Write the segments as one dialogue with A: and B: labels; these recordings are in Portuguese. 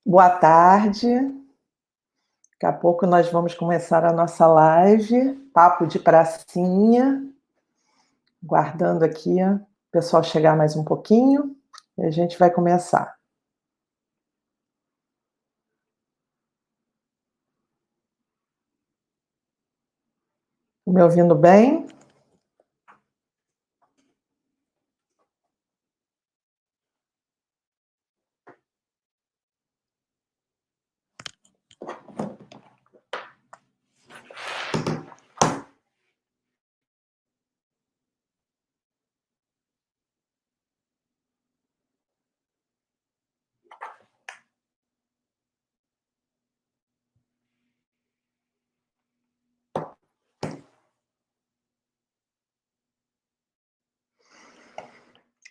A: Boa tarde. Daqui a pouco nós vamos começar a nossa live, papo de pracinha, guardando aqui o pessoal chegar mais um pouquinho e a gente vai começar. Me ouvindo bem?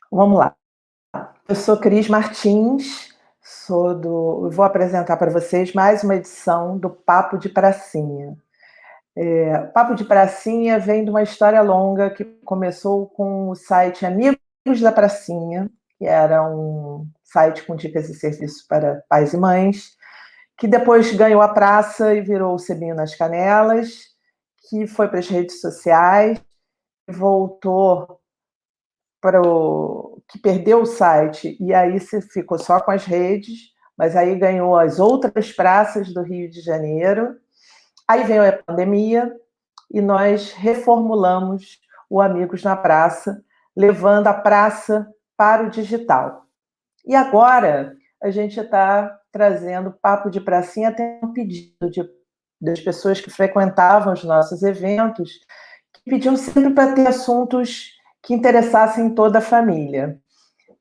A: Vamos lá. Eu sou Cris Martins, vou apresentar para vocês mais uma edição do Papo de Pracinha. O Papo de Pracinha vem de uma história longa que começou com o site Amigos da Pracinha, que era um site com dicas e serviços para pais e mães, que depois ganhou a praça e virou o Sebinho nas Canelas, que foi para as redes sociais, voltou para o que perdeu o site e aí se ficou só com as redes, mas aí ganhou as outras praças do Rio de Janeiro. Aí veio a pandemia e nós reformulamos o Amigos na Praça, levando a praça para o digital. E agora a gente está trazendo papo de pracinha, até um pedido das pessoas que frequentavam os nossos eventos, que pediam sempre para ter assuntos que interessassem toda a família.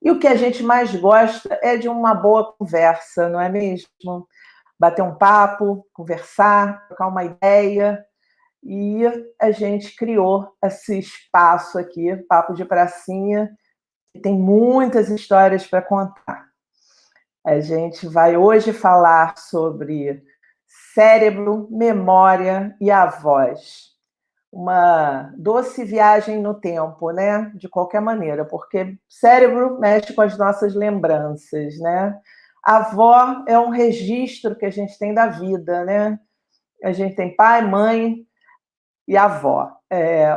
A: E o que a gente mais gosta é de uma boa conversa, não é mesmo? Bater um papo, conversar, trocar uma ideia. E a gente criou esse espaço aqui, Papo de Pracinha, que tem muitas histórias para contar. A gente vai hoje falar sobre cérebro, memória e a voz. Uma doce viagem no tempo, né? De qualquer maneira, porque cérebro mexe com as nossas lembranças, né? A avó é um registro que a gente tem da vida, né? A gente tem pai, mãe e avó.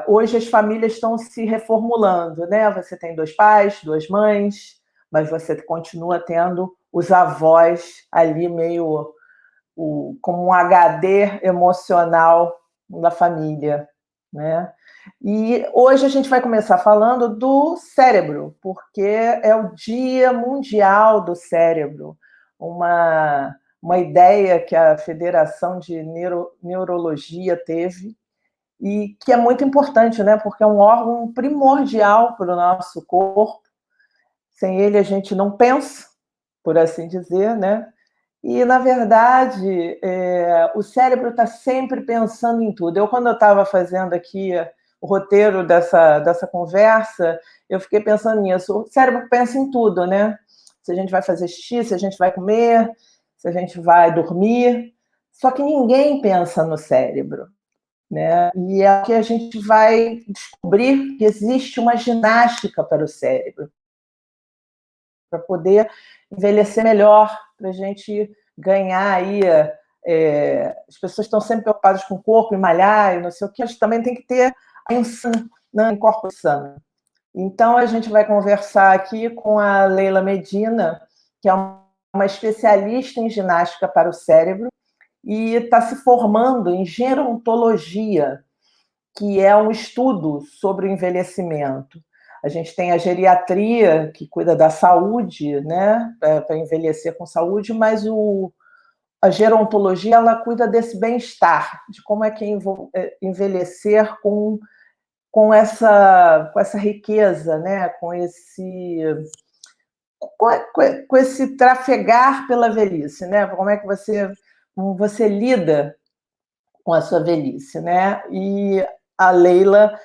A: Hoje as famílias estão se reformulando, né? Você tem dois pais, duas mães, mas você continua tendo os avós ali meio como um HD emocional da família, né? E hoje a gente vai começar falando do cérebro, porque é o Dia Mundial do Cérebro, uma ideia que a Federação de Neurologia teve e que é muito importante, né? Porque é um órgão primordial para o nosso corpo. Sem ele a gente não pensa, por assim dizer, né? E, na verdade, o cérebro está sempre pensando em tudo. Quando eu estava fazendo aqui o roteiro dessa conversa, eu fiquei pensando nisso. O cérebro pensa em tudo, né? Se a gente vai fazer xixi, se a gente vai comer, se a gente vai dormir. Só que ninguém pensa no cérebro, né? E é que a gente vai descobrir que existe uma ginástica para o cérebro, para poder envelhecer melhor, para a gente ganhar aí. As pessoas estão sempre preocupadas com o corpo, em malhar e não sei o que, mas também tem que ter a insano, né, em corpo sano. Então, a gente vai conversar aqui com a Leila Medina, que é uma especialista em ginástica para o cérebro e está se formando em gerontologia, que é um estudo sobre o envelhecimento. A gente tem a geriatria, que cuida da saúde, né, para envelhecer com saúde, mas a gerontologia ela cuida desse bem-estar, de como é que envelhecer com essa riqueza, né, com esse trafegar pela velhice, né? Como você lida com a sua velhice, né? E a Leila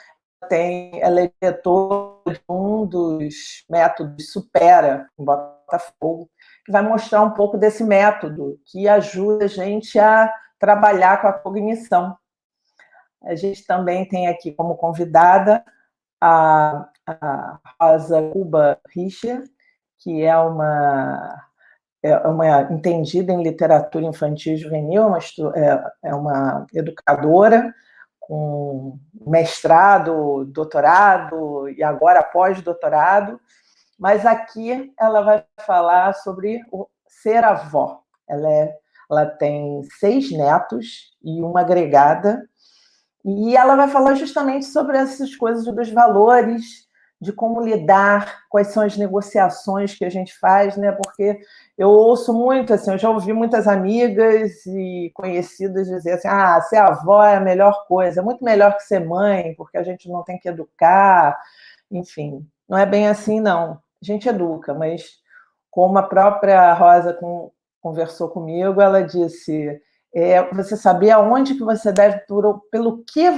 A: ela é diretora de um dos métodos Supera, em Botafogo, que vai mostrar um pouco desse método que ajuda a gente a trabalhar com a cognição. A gente também tem aqui como convidada a Rosa Cuba Richer, que é uma é uma entendida em literatura infantil e juvenil, é uma educadora com mestrado, doutorado e agora pós-doutorado, mas aqui ela vai falar sobre o ser avó. Ela tem 6 netos e uma agregada, e ela vai falar justamente sobre essas coisas dos valores, de como lidar, quais são as negociações que a gente faz, né? Porque eu ouço muito, assim, eu já ouvi muitas amigas e conhecidas dizer assim, ser avó é a melhor coisa, é muito melhor que ser mãe, porque a gente não tem que educar, enfim, não é bem assim, não. A gente educa, mas como a própria Rosa conversou comigo, ela disse, você saber aonde que você deve, pelo que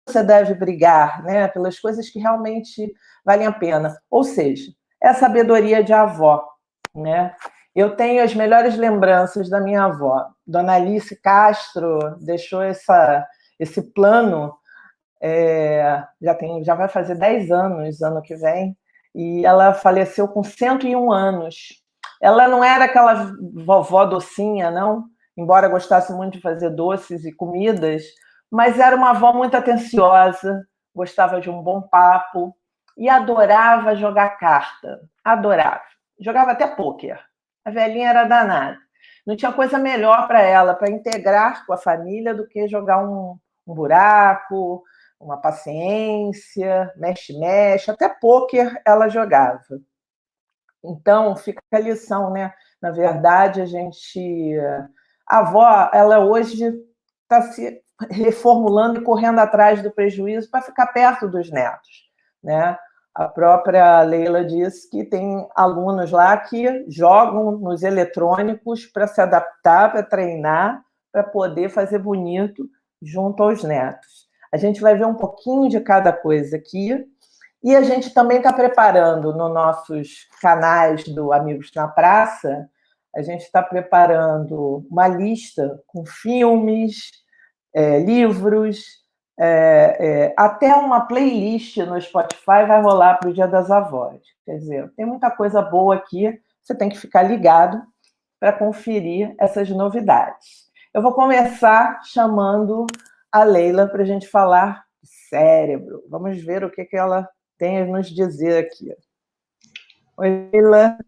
A: você deve brigar, né? Pelas coisas que realmente valem a pena. Ou seja, é a sabedoria de avó, né? Eu tenho as melhores lembranças da minha avó. Dona Alice Castro deixou esse plano, já vai fazer 10 anos, ano que vem, e ela faleceu com 101 anos. Ela não era aquela vovó docinha, não, embora gostasse muito de fazer doces e comidas, mas era uma avó muito atenciosa, gostava de um bom papo e adorava jogar carta. Adorava. Jogava até pôquer. A velhinha era danada. Não tinha coisa melhor para ela, para integrar com a família, do que jogar um buraco, uma paciência, mexe-mexe, até pôquer ela jogava. Então, fica a lição, né? Na verdade, a avó, ela hoje está se reformulando e correndo atrás do prejuízo para ficar perto dos netos, né? A própria Leila disse que tem alunos lá que jogam nos eletrônicos para se adaptar, para treinar, para poder fazer bonito junto aos netos. A gente vai ver um pouquinho de cada coisa aqui. E a gente também está preparando nos nossos canais do Amigos na Praça, a gente está preparando uma lista com filmes, livros, até uma playlist no Spotify vai rolar para o Dia das Avós. Quer dizer, tem muita coisa boa aqui, você tem que ficar ligado para conferir essas novidades. Eu vou começar chamando a Leila para a gente falar de cérebro. Vamos ver o que ela tem a nos dizer aqui. Oi, Leila.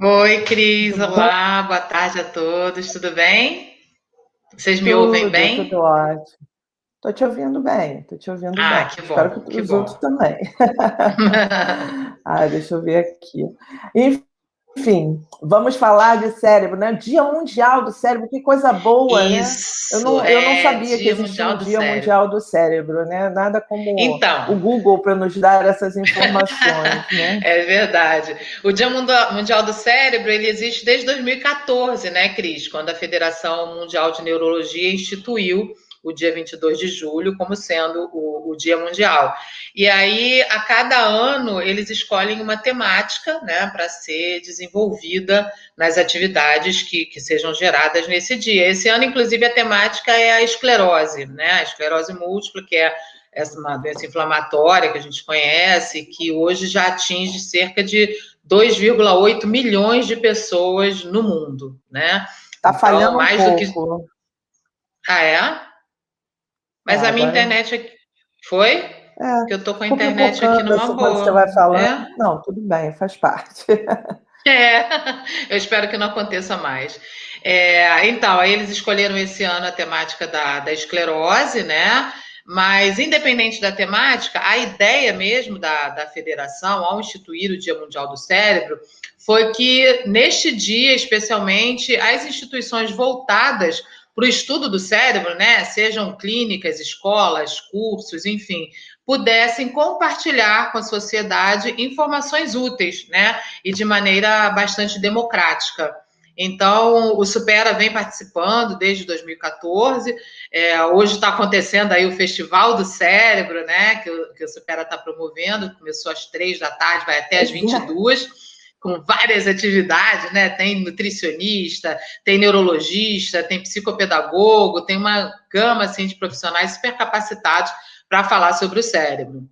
B: Oi, Cris.
A: Tudo bom?
B: Olá, boa tarde a todos. Tudo bem? Vocês me ouvem
A: Tudo
B: bem?
A: ótimo. Estou te ouvindo bem, estou te ouvindo
B: Ah,
A: bem.
B: que
A: Espero
B: bom,
A: que
B: que
A: os outros
B: bom.
A: também. Deixa eu ver aqui. Enfim, vamos falar de cérebro, né? Dia Mundial do Cérebro, que coisa boa, né?
B: Isso,
A: Eu não
B: é
A: sabia que
B: Dia
A: existia
B: Mundial
A: um
B: do
A: Dia
B: Cérebro.
A: Mundial do Cérebro, né? Nada como o
B: Então,
A: Google para nos dar essas informações, né?
B: é verdade. O Dia Mundial do Cérebro, ele existe desde 2014, né, Cris? Quando a Federação Mundial de Neurologia instituiu o dia 22 de julho como sendo o Dia Mundial. E aí, a cada ano, eles escolhem uma temática, né, para ser desenvolvida nas atividades que sejam geradas nesse dia. Esse ano, inclusive, a temática é a esclerose, né? A esclerose múltipla, que é uma doença inflamatória que a gente conhece, que hoje já atinge cerca de 2,8 milhões de pessoas no mundo, né?
A: Tá
B: Então,
A: falhando um
B: mais do que.
A: pouco.
B: Ah, é? Mas a minha
A: Agora
B: internet aqui. Foi? Que eu tô com a
A: ficou
B: internet aqui
A: pipocando
B: numa
A: assim quando você
B: boa.
A: vai falando.
B: É?
A: Não, tudo bem, faz parte.
B: É, eu espero que não aconteça mais. Então, aí eles escolheram esse ano a temática da esclerose, né? Mas, independente da temática, a ideia mesmo da federação, ao instituir o Dia Mundial do Cérebro, foi que, neste dia, especialmente, as instituições voltadas para o estudo do cérebro, né? Sejam clínicas, escolas, cursos, enfim, pudessem compartilhar com a sociedade informações úteis, né? E de maneira bastante democrática. Então, o Supera vem participando desde 2014. Hoje está acontecendo aí o Festival do Cérebro, né? Que o Supera está promovendo. Começou às 3 da tarde, vai até às
A: Pois é.
B: 22, com várias atividades, né? Tem nutricionista, tem neurologista, tem psicopedagogo, tem uma gama assim, de profissionais super capacitados para falar sobre o cérebro.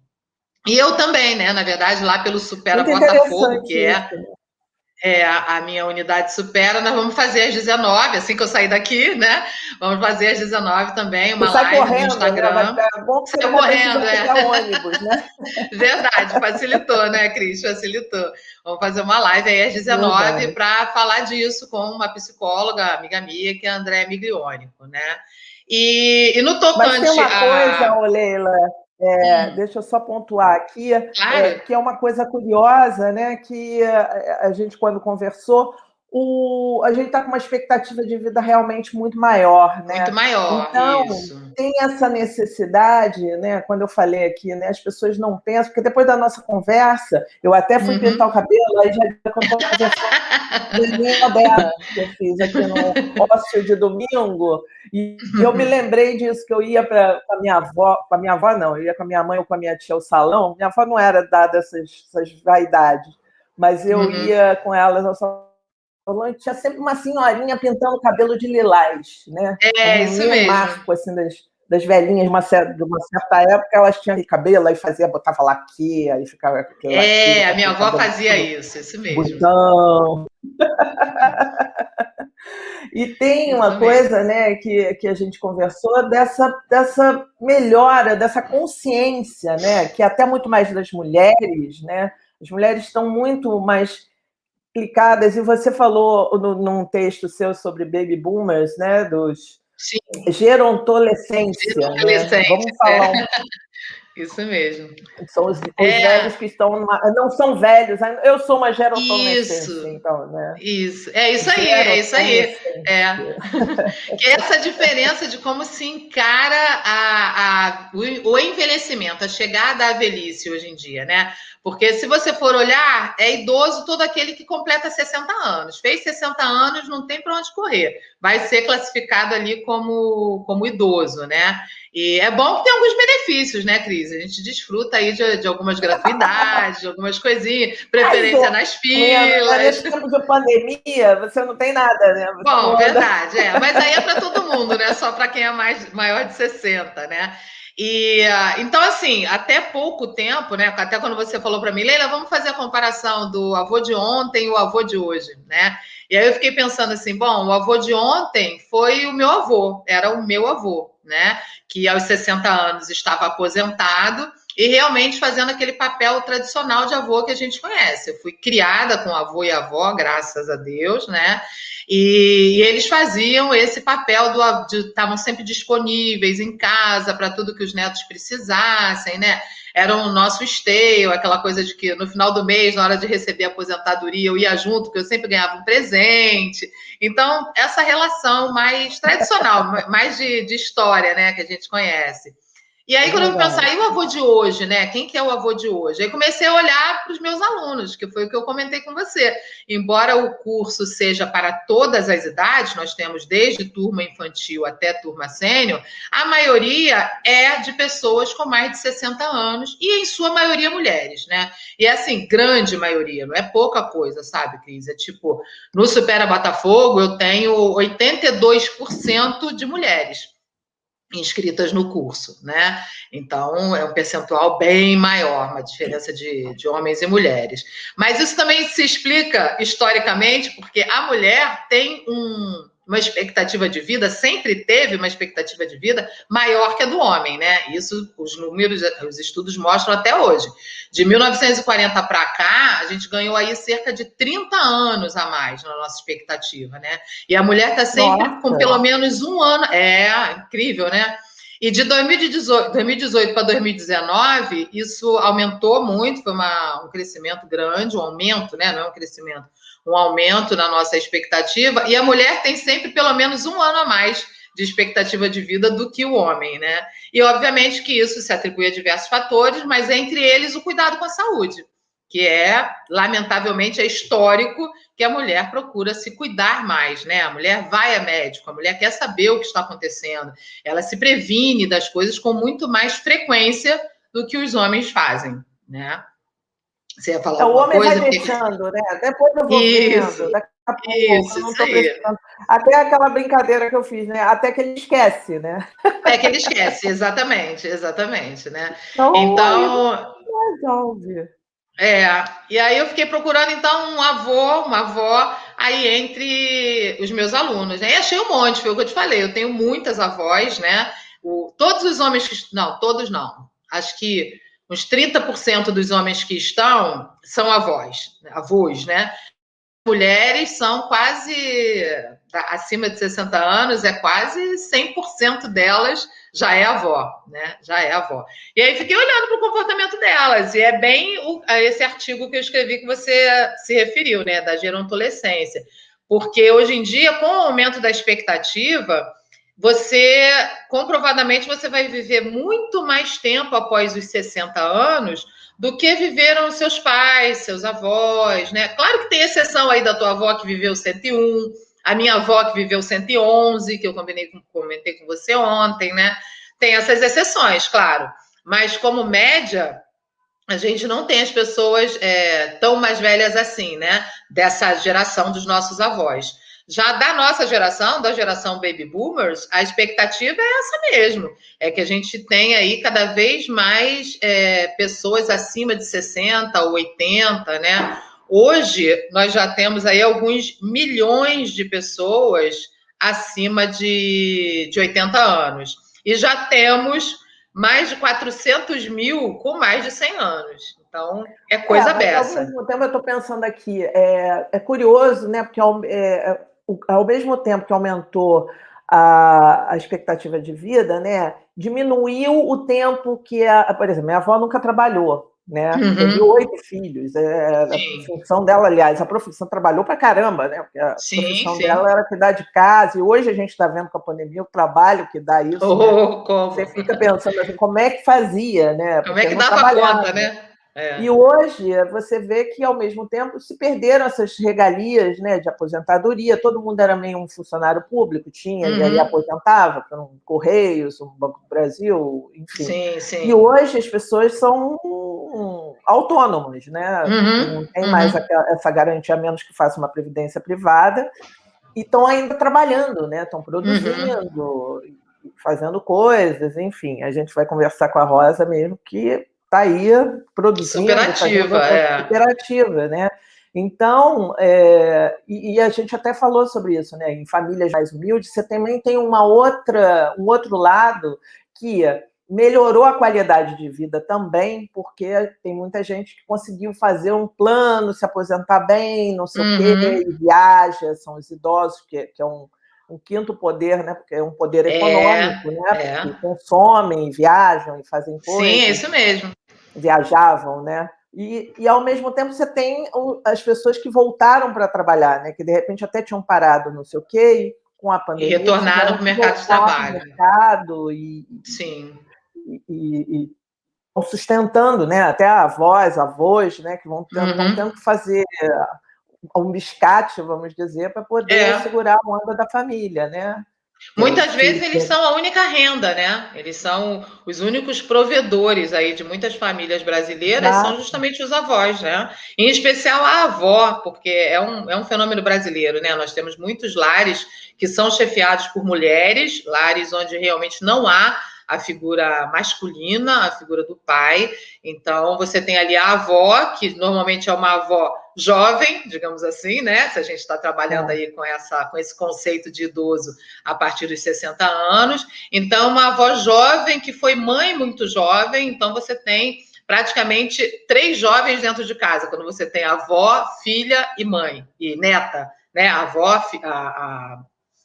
B: E eu também, né? Na verdade, lá pelo Supera
A: Muito
B: Botafogo,
A: interessante
B: que é
A: isso.
B: a minha unidade supera, nós vamos fazer às 19, assim que eu sair daqui, né? Vamos fazer às 19 também,
A: E
B: uma
A: sai
B: live no
A: correndo, né?
B: Instagram.
A: É bom que você
B: Saiu
A: não vai precisar
B: correndo, é.
A: pegar ônibus, né?
B: Verdade, facilitou, né, Cris? Facilitou. Vamos fazer uma live aí às 19
A: Verdade.
B: para falar disso com uma psicóloga, amiga minha, que é a Andréa Miglionico, né? E no
A: Mas tem
B: tocante
A: uma coisa,
B: a.
A: ô Leila, deixa eu só pontuar aqui,
B: Claro,
A: que é uma coisa curiosa, né? Que a gente, quando conversou, a gente está com uma expectativa de vida realmente muito maior,
B: muito
A: né?
B: maior,
A: Então,
B: isso.
A: tem essa necessidade, né? Quando eu falei aqui, né? As pessoas não pensam, porque depois da nossa conversa, eu até fui pintar o
B: Uhum.
A: cabelo, aí já vi que eu estou conversando Belinha Bela, que eu fiz aqui no ócio de domingo, e eu me lembrei disso, que eu ia com a minha avó não, eu ia com a minha mãe ou com a minha tia ao salão, minha avó não era dada essas vaidades, mas eu
B: Uhum.
A: ia com elas ao salão, e tinha sempre uma senhorinha pintando o cabelo de lilás, né?
B: É,
A: Um
B: isso
A: meio
B: mesmo.
A: marco, assim, das velhinhas de uma certa época, elas tinham cabelo, aí botava laque, aí ficava aquele laque,
B: É,
A: com
B: a minha
A: aquele
B: avó
A: cabelo
B: fazia
A: todo
B: isso mesmo.
A: botão. E tem
B: Isso
A: uma
B: mesmo.
A: coisa, né, que a gente conversou dessa melhora, dessa consciência, né, que até muito mais das mulheres, né, as mulheres estão muito mais clicadas, e você falou num texto seu sobre baby boomers, né, dos
B: Sim,
A: gerontolescência, né?
B: adolescente,
A: Vamos falar
B: isso mesmo.
A: são os
B: É,
A: velhos que estão não são velhos, eu sou uma gerontolescência,
B: isso.
A: então, né?
B: Isso, é isso aí, é isso aí.
A: Gerontolescência.
B: É. Que é essa diferença de como se encara o envelhecimento, a chegada à velhice hoje em dia, né? Porque se você for olhar, é idoso todo aquele que completa 60 anos. Fez 60 anos, não tem para onde correr. Vai ser classificado ali como idoso, né? E é bom que tem alguns benefícios, né, Cris? A gente desfruta aí de algumas gratuidades, de algumas coisinhas,
A: Mais
B: preferência
A: ou
B: nas
A: menos, né?
B: filas.
A: Nesse tempo de pandemia, você não tem nada, né? Você
B: Bom,
A: não anda.
B: verdade, mas aí é para todo mundo, né? Só para quem é maior de 60, né? Então, assim, até pouco tempo, né? Até quando você falou para mim, Leila, vamos fazer a comparação do avô de ontem e o avô de hoje, né? E aí eu fiquei pensando assim, bom, o avô de ontem foi o meu avô, era o meu avô, né? Que aos 60 anos estava aposentado e realmente fazendo aquele papel tradicional de avô que a gente conhece. Eu fui criada com avô e avó, graças a Deus, né? E eles faziam esse papel estavam sempre disponíveis em casa para tudo que os netos precisassem, né? Era o nosso esteio, aquela coisa de que no final do mês, na hora de receber a aposentadoria, eu ia junto, porque eu sempre ganhava um presente. Então, essa relação mais tradicional, mais de história, né, que a gente conhece. E
A: É
B: aí, quando eu pensar,
A: verdade.
B: e o avô de hoje, né? Quem que é o avô de hoje? Aí comecei a olhar para os meus alunos, que foi o que eu comentei com você. Embora o curso seja para todas as idades, nós temos desde turma infantil até turma sênior, a maioria é de pessoas com mais de 60 anos e, em sua maioria, mulheres, né? E é assim, grande maioria, não é pouca coisa, sabe, Cris? É tipo, no Supera Botafogo, eu tenho 82% de mulheres inscritas no curso, né? Então é um percentual bem maior, uma diferença de homens e mulheres. Mas isso também se explica historicamente, porque a mulher tem uma expectativa de vida, sempre teve uma expectativa de vida maior que a do homem, né? Isso os números, os estudos mostram até hoje. De 1940 para cá, a gente ganhou aí cerca de 30 anos a mais na nossa expectativa, né? E a mulher está sempre com
A: Nossa,
B: pelo menos um ano. É incrível, né? E de 2018 para 2019, isso aumentou muito, foi um crescimento grande, um aumento, né? Não é um crescimento, um aumento na nossa expectativa. E a mulher tem sempre pelo menos um ano a mais de expectativa de vida do que o homem, né? E obviamente que isso se atribui a diversos fatores, mas entre eles o cuidado com a saúde, que lamentavelmente, é histórico que a mulher procura se cuidar mais, né? A mulher vai a médico, a mulher quer saber o que está acontecendo, ela se previne das coisas com muito mais frequência do que os homens fazem, né? Você ia falar
A: o
B: alguma
A: homem vai
B: coisa?
A: deixando, né? Depois eu vou
B: Isso,
A: vendo, daqui a pouco, eu não
B: isso
A: estou
B: aí.
A: precisando. Até aquela brincadeira que eu fiz, né? Até que ele esquece, né?
B: É que ele esquece, exatamente, exatamente, né?
A: Então, aí
B: Então,
A: resolve.
B: E aí eu fiquei procurando, então, um avô, uma avó, aí entre os meus alunos, né? E achei um monte, foi o que eu te falei, eu tenho muitas avós, né? Todos os homens que... Não, todos não. Acho que uns 30% dos homens que estão são avós, né? Mulheres são quase acima de 60 anos, é quase 100% delas já é avó, né? Já é avó. E aí fiquei olhando para o comportamento delas, e é bem esse artigo que eu escrevi que você se referiu, né? Da gerontolescência. Porque hoje em dia, com o aumento da expectativa, você, comprovadamente, você vai viver muito mais tempo após os 60 anos do que viveram seus pais, seus avós, né? Claro que tem exceção aí da tua avó que viveu 101, a minha avó que viveu 111, que eu comentei com você ontem, né? Tem essas exceções, claro. Mas como média, a gente não tem as pessoas tão mais velhas assim, né? Dessa geração dos nossos avós. Já da nossa geração, da geração baby boomers, a expectativa é essa mesmo. É que a gente tem aí cada vez mais pessoas acima de 60 ou 80, né? Hoje, nós já temos aí alguns milhões de pessoas acima de 80 anos. E já temos mais de 400 mil com mais de 100 anos. Então, é coisa
A: Mas ao
B: beça.
A: mesmo tempo eu estou pensando aqui, é curioso, né? Porque ao mesmo tempo que aumentou a expectativa de vida, né? Diminuiu o tempo que, por exemplo, minha avó nunca trabalhou, né? Teve 8 filhos. A
B: Sim,
A: função dela, aliás, a profissão trabalhou para caramba, né? Porque a
B: sim,
A: profissão
B: sim.
A: dela era cuidar de casa, e hoje a gente está vendo com a pandemia o trabalho que dá isso, né?
B: Oh,
A: Você
B: como?
A: fica pensando assim, como é que fazia, né?
B: Como é
A: Porque
B: que
A: não
B: dava conta,
A: trabalhava.
B: né? É.
A: E hoje você vê que, ao mesmo tempo, se perderam essas regalias, né, de aposentadoria. Todo mundo era meio um funcionário público, tinha, e aí
B: Uhum.
A: aposentava, para um Correios, um Banco do Brasil, enfim.
B: Sim,
A: E
B: sim.
A: hoje as pessoas são autônomas, né?
B: Uhum,
A: Não tem mais
B: uhum,
A: essa garantia, a menos que faça uma previdência privada, e estão ainda trabalhando, né? Estão
B: uhum.
A: produzindo, fazendo coisas, enfim. A gente vai conversar com a Rosa mesmo, que está aí produzindo, fazendo
B: Superativa, é.
A: superativa, né? Então, e a gente até falou sobre isso, né? Em famílias mais humildes, você também tem um outro lado que melhorou a qualidade de vida também, porque tem muita gente que conseguiu fazer um plano, se aposentar bem, não sei o quê,
B: Uhum.
A: e viaja, são os idosos, que é um quinto poder, né? Porque é um poder econômico,
B: É,
A: né?
B: é.
A: Porque consomem, viajam e fazem
B: Sim, é
A: coisas,
B: isso mesmo.
A: viajavam, né? E ao mesmo tempo você tem as pessoas que voltaram para trabalhar, né? Que de repente até tinham parado não sei o quê, e com a
B: E
A: pandemia
B: retornaram
A: tiveram
B: para o
A: que
B: mercado de
A: voltar para o
B: trabalho.
A: mercado
B: Sim.
A: e estão sustentando, né? Até avós, avós, né? Que estão
B: Uhum.
A: tendo que fazer um biscate, vamos dizer, para poder
B: É.
A: segurar a onda da família, né?
B: Muitas vezes eles são a única renda, né? Eles são os únicos provedores aí de muitas famílias brasileiras, são
A: Exato.
B: justamente os avós, né? Em especial a avó, porque é um fenômeno brasileiro, né? Nós temos muitos lares que são chefiados por mulheres, lares onde realmente não há a figura masculina, a figura do pai. Então, você tem ali a avó, que normalmente é uma avó jovem, digamos assim, né? Se a gente está trabalhando aí com esse conceito de idoso a partir dos 60 anos. Então, uma avó jovem que foi mãe muito jovem, então você tem praticamente 3 jovens dentro de casa, quando você tem avó, filha e mãe, e neta, né? A avó,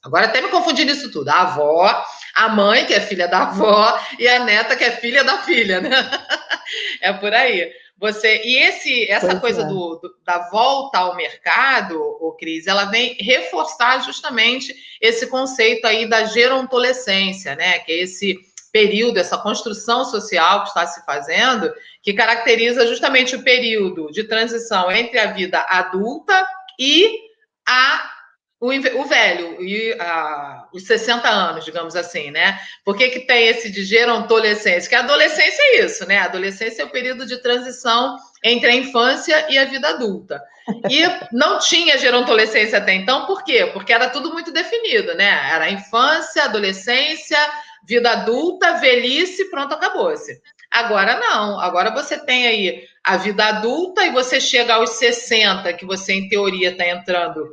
B: agora até me confundi nisso tudo. A avó, a mãe, que é filha da avó, e a neta, que é filha da filha, né? É por aí. Essa
A: Pois
B: coisa
A: é.
B: da volta ao mercado, o Cris, ela vem reforçar justamente esse conceito aí da gerontolescência, né? Que é esse período, essa construção social que está se fazendo, que caracteriza justamente o período de transição entre a vida adulta e a o velho, e os 60 anos, digamos assim, né? Por que tem esse de gerontolescência? Que a adolescência é isso, né? A adolescência é o período de transição entre a infância e a vida adulta. E não tinha gerontolescência até então, por quê? Porque era tudo muito definido, né? Era infância, adolescência, vida adulta, velhice, pronto, acabou-se. Agora não, agora você tem aí a vida adulta e você chega aos 60, que você, em teoria, está entrando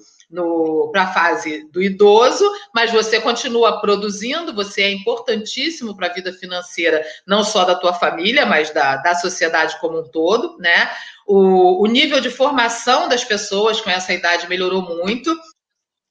B: para a fase do idoso, mas você continua produzindo, você é importantíssimo para a vida financeira, não só da tua família, mas da sociedade como um todo, né? O nível de formação das pessoas com essa idade melhorou muito,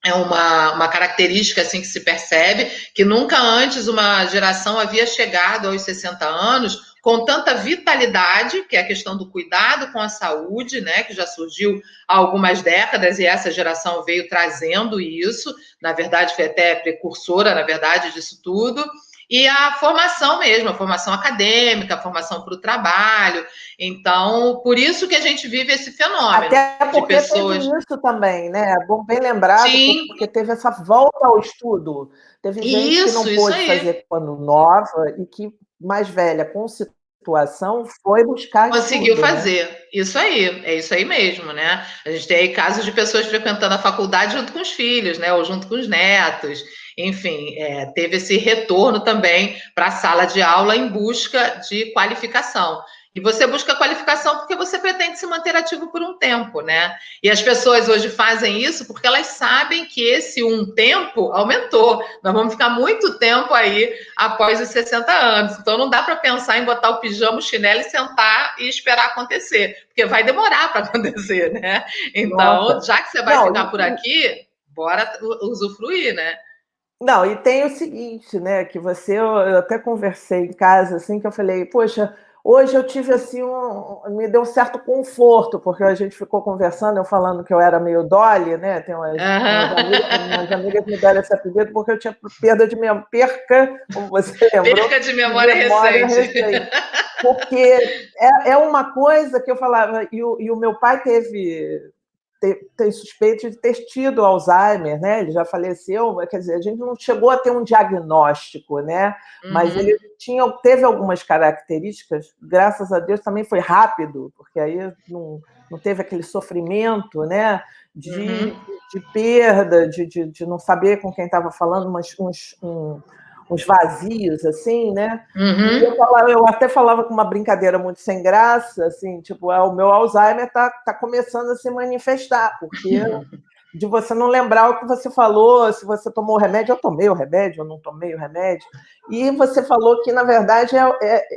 B: é uma característica assim que se percebe, que nunca antes uma geração havia chegado aos 60 anos com tanta vitalidade, que é a questão do cuidado com a saúde, né, que já surgiu há algumas décadas, e essa geração veio trazendo isso, na verdade foi até precursora, na verdade, disso tudo, e a formação mesmo, a formação acadêmica, a formação para o trabalho. Então, por isso que a gente vive esse fenômeno
A: Até
B: de
A: porque teve
B: pessoas.
A: isso também, né? É bom, bem lembrado,
B: Sim,
A: porque teve essa volta ao estudo. Teve gente que não
B: isso
A: pôde
B: aí.
A: fazer quando nova e que, mais velha, com situação, foi buscar
B: Conseguiu
A: estudo, né?
B: fazer. Isso aí, é isso aí mesmo, né? A gente tem aí casos de pessoas frequentando a faculdade junto com os filhos, né? Ou junto com os netos. Enfim, teve esse retorno também para a sala de aula em busca de qualificação. E você busca qualificação porque você pretende se manter ativo por um tempo, né? E as pessoas hoje fazem isso porque elas sabem que esse um tempo aumentou. Nós vamos ficar muito tempo aí após os 60 anos. Então não dá para pensar em botar o pijama, o chinelo e sentar e esperar acontecer, porque vai demorar para acontecer, né? Então,
A: Nossa.
B: já que você vai
A: Não,
B: ficar por aqui, bora usufruir, né?
A: não, e tem o seguinte, né, que eu até conversei em casa, assim, que eu falei, poxa, hoje eu tive, assim, me deu um certo conforto, porque a gente ficou conversando, eu falando que eu era meio Dolly, né, tem umas amigas me deram esse apelido porque eu tinha perca, como você lembrou,
B: Perca de
A: de
B: memória
A: memória
B: recente.
A: recente. Porque é uma coisa que eu falava, e o meu pai tem suspeito de ter tido Alzheimer, né? Ele já faleceu, quer dizer, a gente não chegou a ter um diagnóstico, né? Mas
B: Uhum,
A: ele teve algumas características, graças a Deus também foi rápido, porque aí não teve aquele sofrimento, né?
B: uhum,
A: De perda, de não saber com quem estava falando, uns vazios, assim, né? E
B: uhum.
A: eu até falava com uma brincadeira muito sem graça, assim, tipo, o meu Alzheimer tá começando a se manifestar, porque de você não lembrar o que você falou, se você tomou o remédio, eu tomei o remédio, eu não tomei o remédio. E você falou que, na verdade,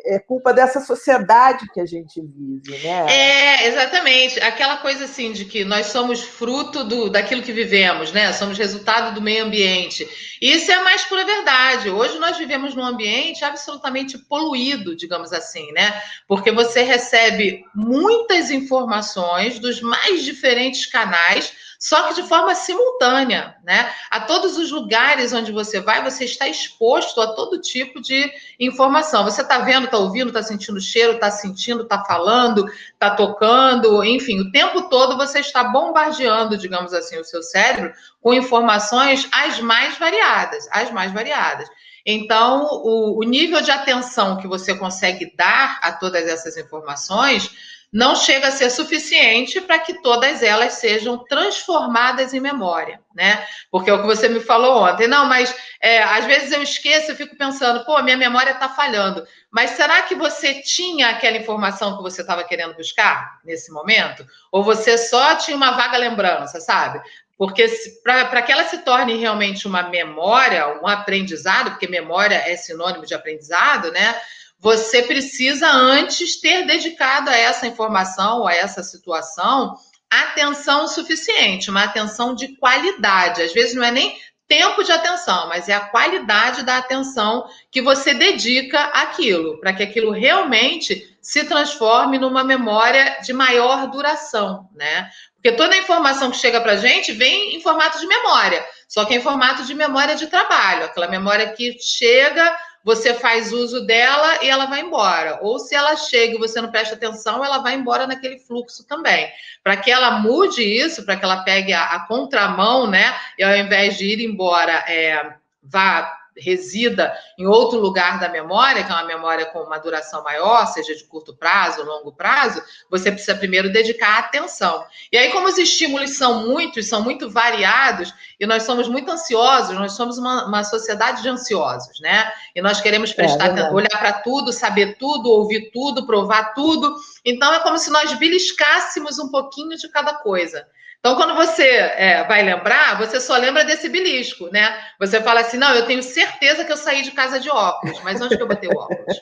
A: é culpa dessa sociedade que a gente vive, né?
B: Exatamente. Aquela coisa assim de que nós somos fruto daquilo que vivemos, né? Somos resultado do meio ambiente. E isso é a mais pura verdade. Hoje nós vivemos num ambiente absolutamente poluído, digamos assim, né? Porque você recebe muitas informações dos mais diferentes canais, só que de forma simultânea, né? A todos os lugares onde você vai, você está exposto a todo tipo de informação. Você está vendo, está ouvindo, está sentindo cheiro, está sentindo, está falando, está tocando, enfim, o tempo todo você está bombardeando, digamos assim, o seu cérebro com informações as mais variadas, as mais variadas. Então, o nível de atenção que você consegue dar a todas essas informações não chega a ser suficiente para que todas elas sejam transformadas em memória, né? Porque é o que você me falou ontem. Não, mas às vezes eu esqueço, eu fico pensando, pô, minha memória está falhando. Mas será que você tinha aquela informação que você estava querendo buscar nesse momento? Ou você só tinha uma vaga lembrança, sabe? Porque para que ela se torne realmente uma memória, um aprendizado, porque memória é sinônimo de aprendizado, né? Você precisa antes ter dedicado a essa informação, a essa situação, atenção suficiente, uma atenção de qualidade. Às vezes não é nem tempo de atenção, mas é a qualidade da atenção que você dedica àquilo, para que aquilo realmente se transforme numa memória de maior duração, né? Porque toda a informação que chega para a gente vem em formato de memória, só que é em formato de memória de trabalho, aquela memória que chega, você faz uso dela e ela vai embora. Ou se ela chega e você não presta atenção, ela vai embora naquele fluxo também. Para que ela mude isso, para que ela pegue a contramão, né? E ao invés de ir embora, vá resida em outro lugar da memória, que é uma memória com uma duração maior, seja de curto prazo ou longo prazo, você precisa primeiro dedicar atenção. E aí, como os estímulos são muitos, são muito variados, e nós somos muito ansiosos, nós somos uma sociedade de ansiosos, né? E nós queremos olhar para tudo, saber tudo, ouvir tudo, provar tudo. Então, é como se nós beliscássemos um pouquinho de cada coisa. Então, quando você vai lembrar, você só lembra desse belisco, né? Você fala assim, não, eu tenho certeza que eu saí de casa de óculos, mas onde que eu botei o óculos?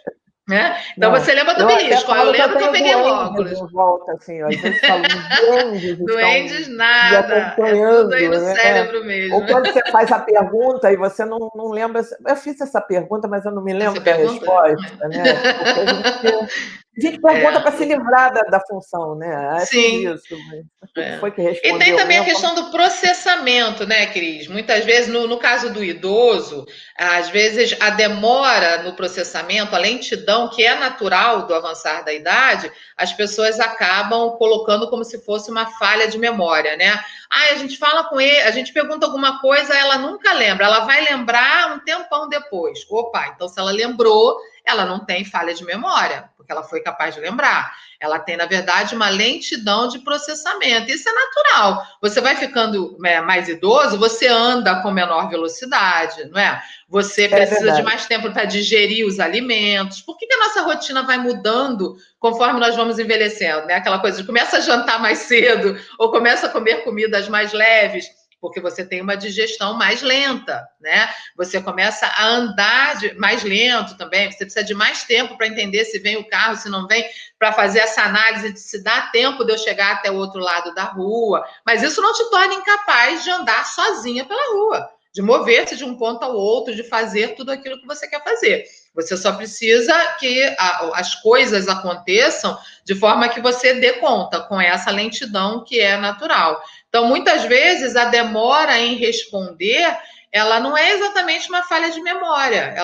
B: Né? Então, você lembra do belisco. Eu lembro que eu peguei o óculos.
A: Em volta, assim, às vezes falam, duendes
B: duendes nada, é tudo aí no cérebro mesmo.
A: Ou quando você faz a pergunta e você não lembra... Eu fiz essa pergunta, mas eu não me lembro da resposta, né? Porque a gente pergunta para se livrar da função, né?
B: Sim.
A: Isso, mas foi que respondeu.
B: E tem também a questão do processamento, né, Cris? Muitas vezes, no caso do idoso, às vezes a demora no processamento, a lentidão, que é natural do avançar da idade, as pessoas acabam colocando como se fosse uma falha de memória, né? A gente fala com ele, a gente pergunta alguma coisa, ela nunca lembra, ela vai lembrar um tempão depois. Opa, então se ela lembrou, ela não tem falha de memória, porque ela foi capaz de lembrar. Ela tem, na verdade, uma lentidão de processamento. Isso é natural. Você vai ficando mais idoso, você anda com menor velocidade, não é? Você precisa de mais tempo para digerir os alimentos. Por que a nossa rotina vai mudando conforme nós vamos envelhecendo? Né? Aquela coisa de começa a jantar mais cedo ou começa a comer comidas mais leves, porque você tem uma digestão mais lenta, né? Você começa a andar mais lento também, você precisa de mais tempo para entender se vem o carro, se não vem, para fazer essa análise de se dá tempo de eu chegar até o outro lado da rua. Mas isso não te torna incapaz de andar sozinha pela rua, de mover-se de um ponto ao outro, de fazer tudo aquilo que você quer fazer. Você só precisa que as coisas aconteçam de forma que você dê conta com essa lentidão que é natural. Então, muitas vezes, a demora em responder, ela não é exatamente uma falha de memória.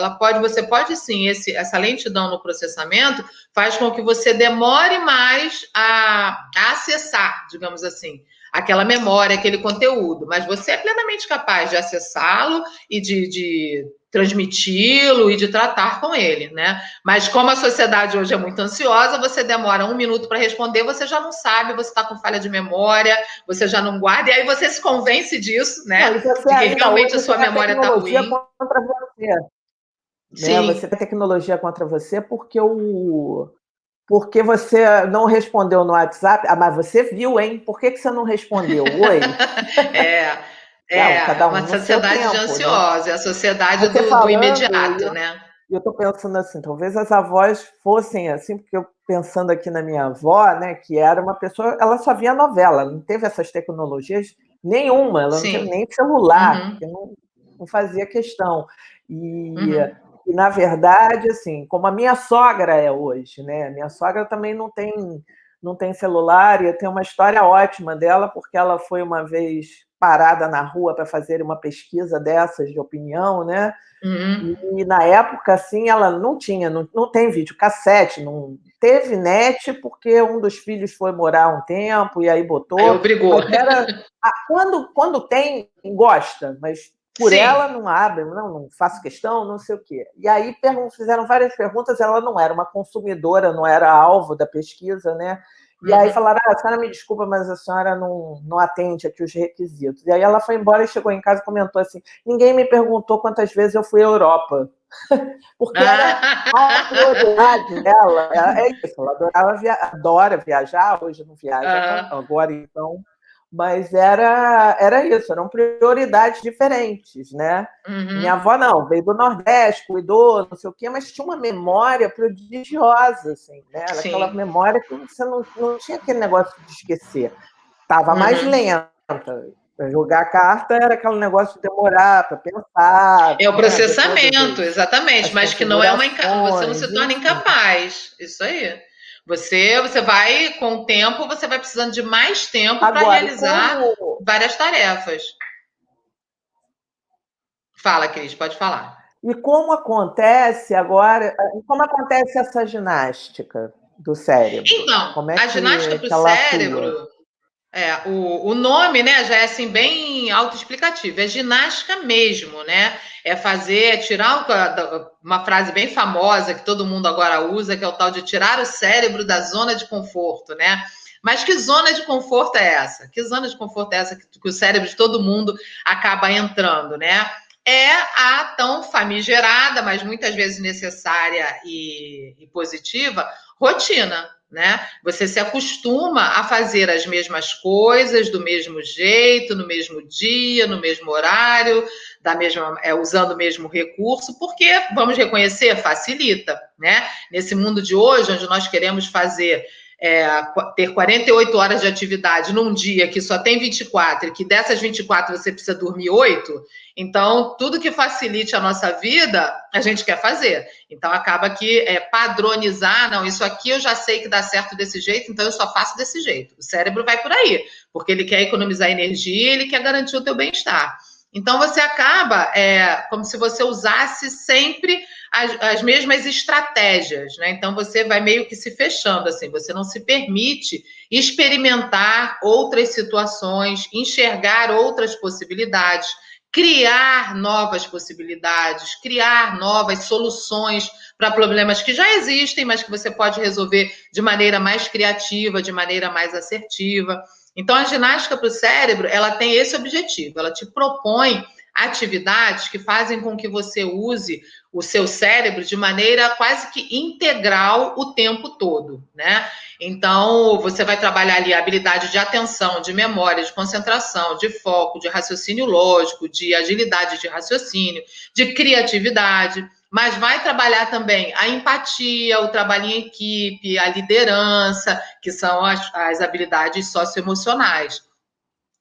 B: Você pode sim, essa lentidão no processamento faz com que você demore mais a acessar, digamos assim, aquela memória, aquele conteúdo. Mas você é plenamente capaz de acessá-lo e de transmiti-lo e de tratar com ele, né? Mas como a sociedade hoje é muito ansiosa, você demora 1 minuto para responder, você já não sabe, você está com falha de memória, você já não guarda, e aí você se convence disso, né?
A: Não,
B: de que realmente a sua memória está ruim.
A: Contra você. Sim. Né? Você tem tecnologia contra você porque você não respondeu no WhatsApp. Ah, mas você viu, hein? Por que você não respondeu? Oi?
B: Cada uma sociedade tempo, de ansiosa, né? É a sociedade do imediato, né?
A: Eu estou pensando assim, talvez as avós fossem assim, porque eu pensando aqui na minha avó, né, que era uma pessoa, ela só via novela, não teve essas tecnologias nenhuma, ela não teve nem celular, porque não fazia questão. E na verdade, assim, como a minha sogra é hoje, né? A minha sogra também não tem celular, e eu tenho uma história ótima dela, porque ela foi uma vez parada na rua para fazer uma pesquisa dessas de opinião, né? E na época, assim, ela não tem videocassete, não teve net, porque um dos filhos foi morar um tempo e aí botou.
B: Aí obrigou.
A: Quando tem, gosta, mas por ela não abre, não faço questão, não sei o quê. E aí fizeram várias perguntas, ela não era uma consumidora, não era alvo da pesquisa, né? E aí falaram, a senhora me desculpa, mas a senhora não atende aqui os requisitos. E aí ela foi embora e chegou em casa e comentou assim, ninguém me perguntou quantas vezes eu fui à Europa. Porque era a prioridade dela, é isso, ela adora viajar, hoje não viaja agora, então... Mas era isso, eram prioridades diferentes, né? Minha avó não, veio do Nordeste, cuidou, não sei o quê, mas tinha uma memória prodigiosa, assim, né? Era aquela memória que você não tinha aquele negócio de esquecer. Estava mais lenta. Para jogar carta era aquele negócio de demorar para pensar.
B: É o processamento, exatamente, mas que não é você não se torna incapaz. Isso aí. Você vai, com o tempo, você vai precisando de mais tempo para realizar várias tarefas. Fala, Cris, pode falar.
A: E como acontece agora, como acontece essa ginástica do cérebro?
B: Então, a ginástica para o cérebro, o nome, né, já é assim bem assim, autoexplicativo, é ginástica mesmo, né? É tirar uma frase bem famosa que todo mundo agora usa, que é o tal de tirar o cérebro da zona de conforto, né? Mas que zona de conforto é essa? Que zona de conforto é essa que o cérebro de todo mundo acaba entrando, né? É a tão famigerada, mas muitas vezes necessária e positiva, rotina, né? Você se acostuma a fazer as mesmas coisas do mesmo jeito, no mesmo dia, no mesmo horário, usando o mesmo recurso, porque, vamos reconhecer, facilita, né? Nesse mundo de hoje, onde nós queremos ter 48 horas de atividade num dia que só tem 24, e que dessas 24 você precisa dormir 8, então tudo que facilite a nossa vida, a gente quer fazer. Então acaba que padronizar, não, isso aqui eu já sei que dá certo desse jeito, então eu só faço desse jeito. O cérebro vai por aí, porque ele quer economizar energia, ele quer garantir o teu bem-estar. Então você acaba como se você usasse sempre as mesmas estratégias, né? Então você vai meio que se fechando, assim, você não se permite experimentar outras situações, enxergar outras possibilidades, criar novas possibilidades, criar novas soluções para problemas que já existem, mas que você pode resolver de maneira mais criativa, de maneira mais assertiva. Então, a ginástica para o cérebro, ela tem esse objetivo, ela te propõe atividades que fazem com que você use o seu cérebro de maneira quase que integral o tempo todo, né? Então, você vai trabalhar ali a habilidade de atenção, de memória, de concentração, de foco, de raciocínio lógico, de agilidade de raciocínio, de criatividade, mas vai trabalhar também a empatia, o trabalho em equipe, a liderança, que são as habilidades socioemocionais.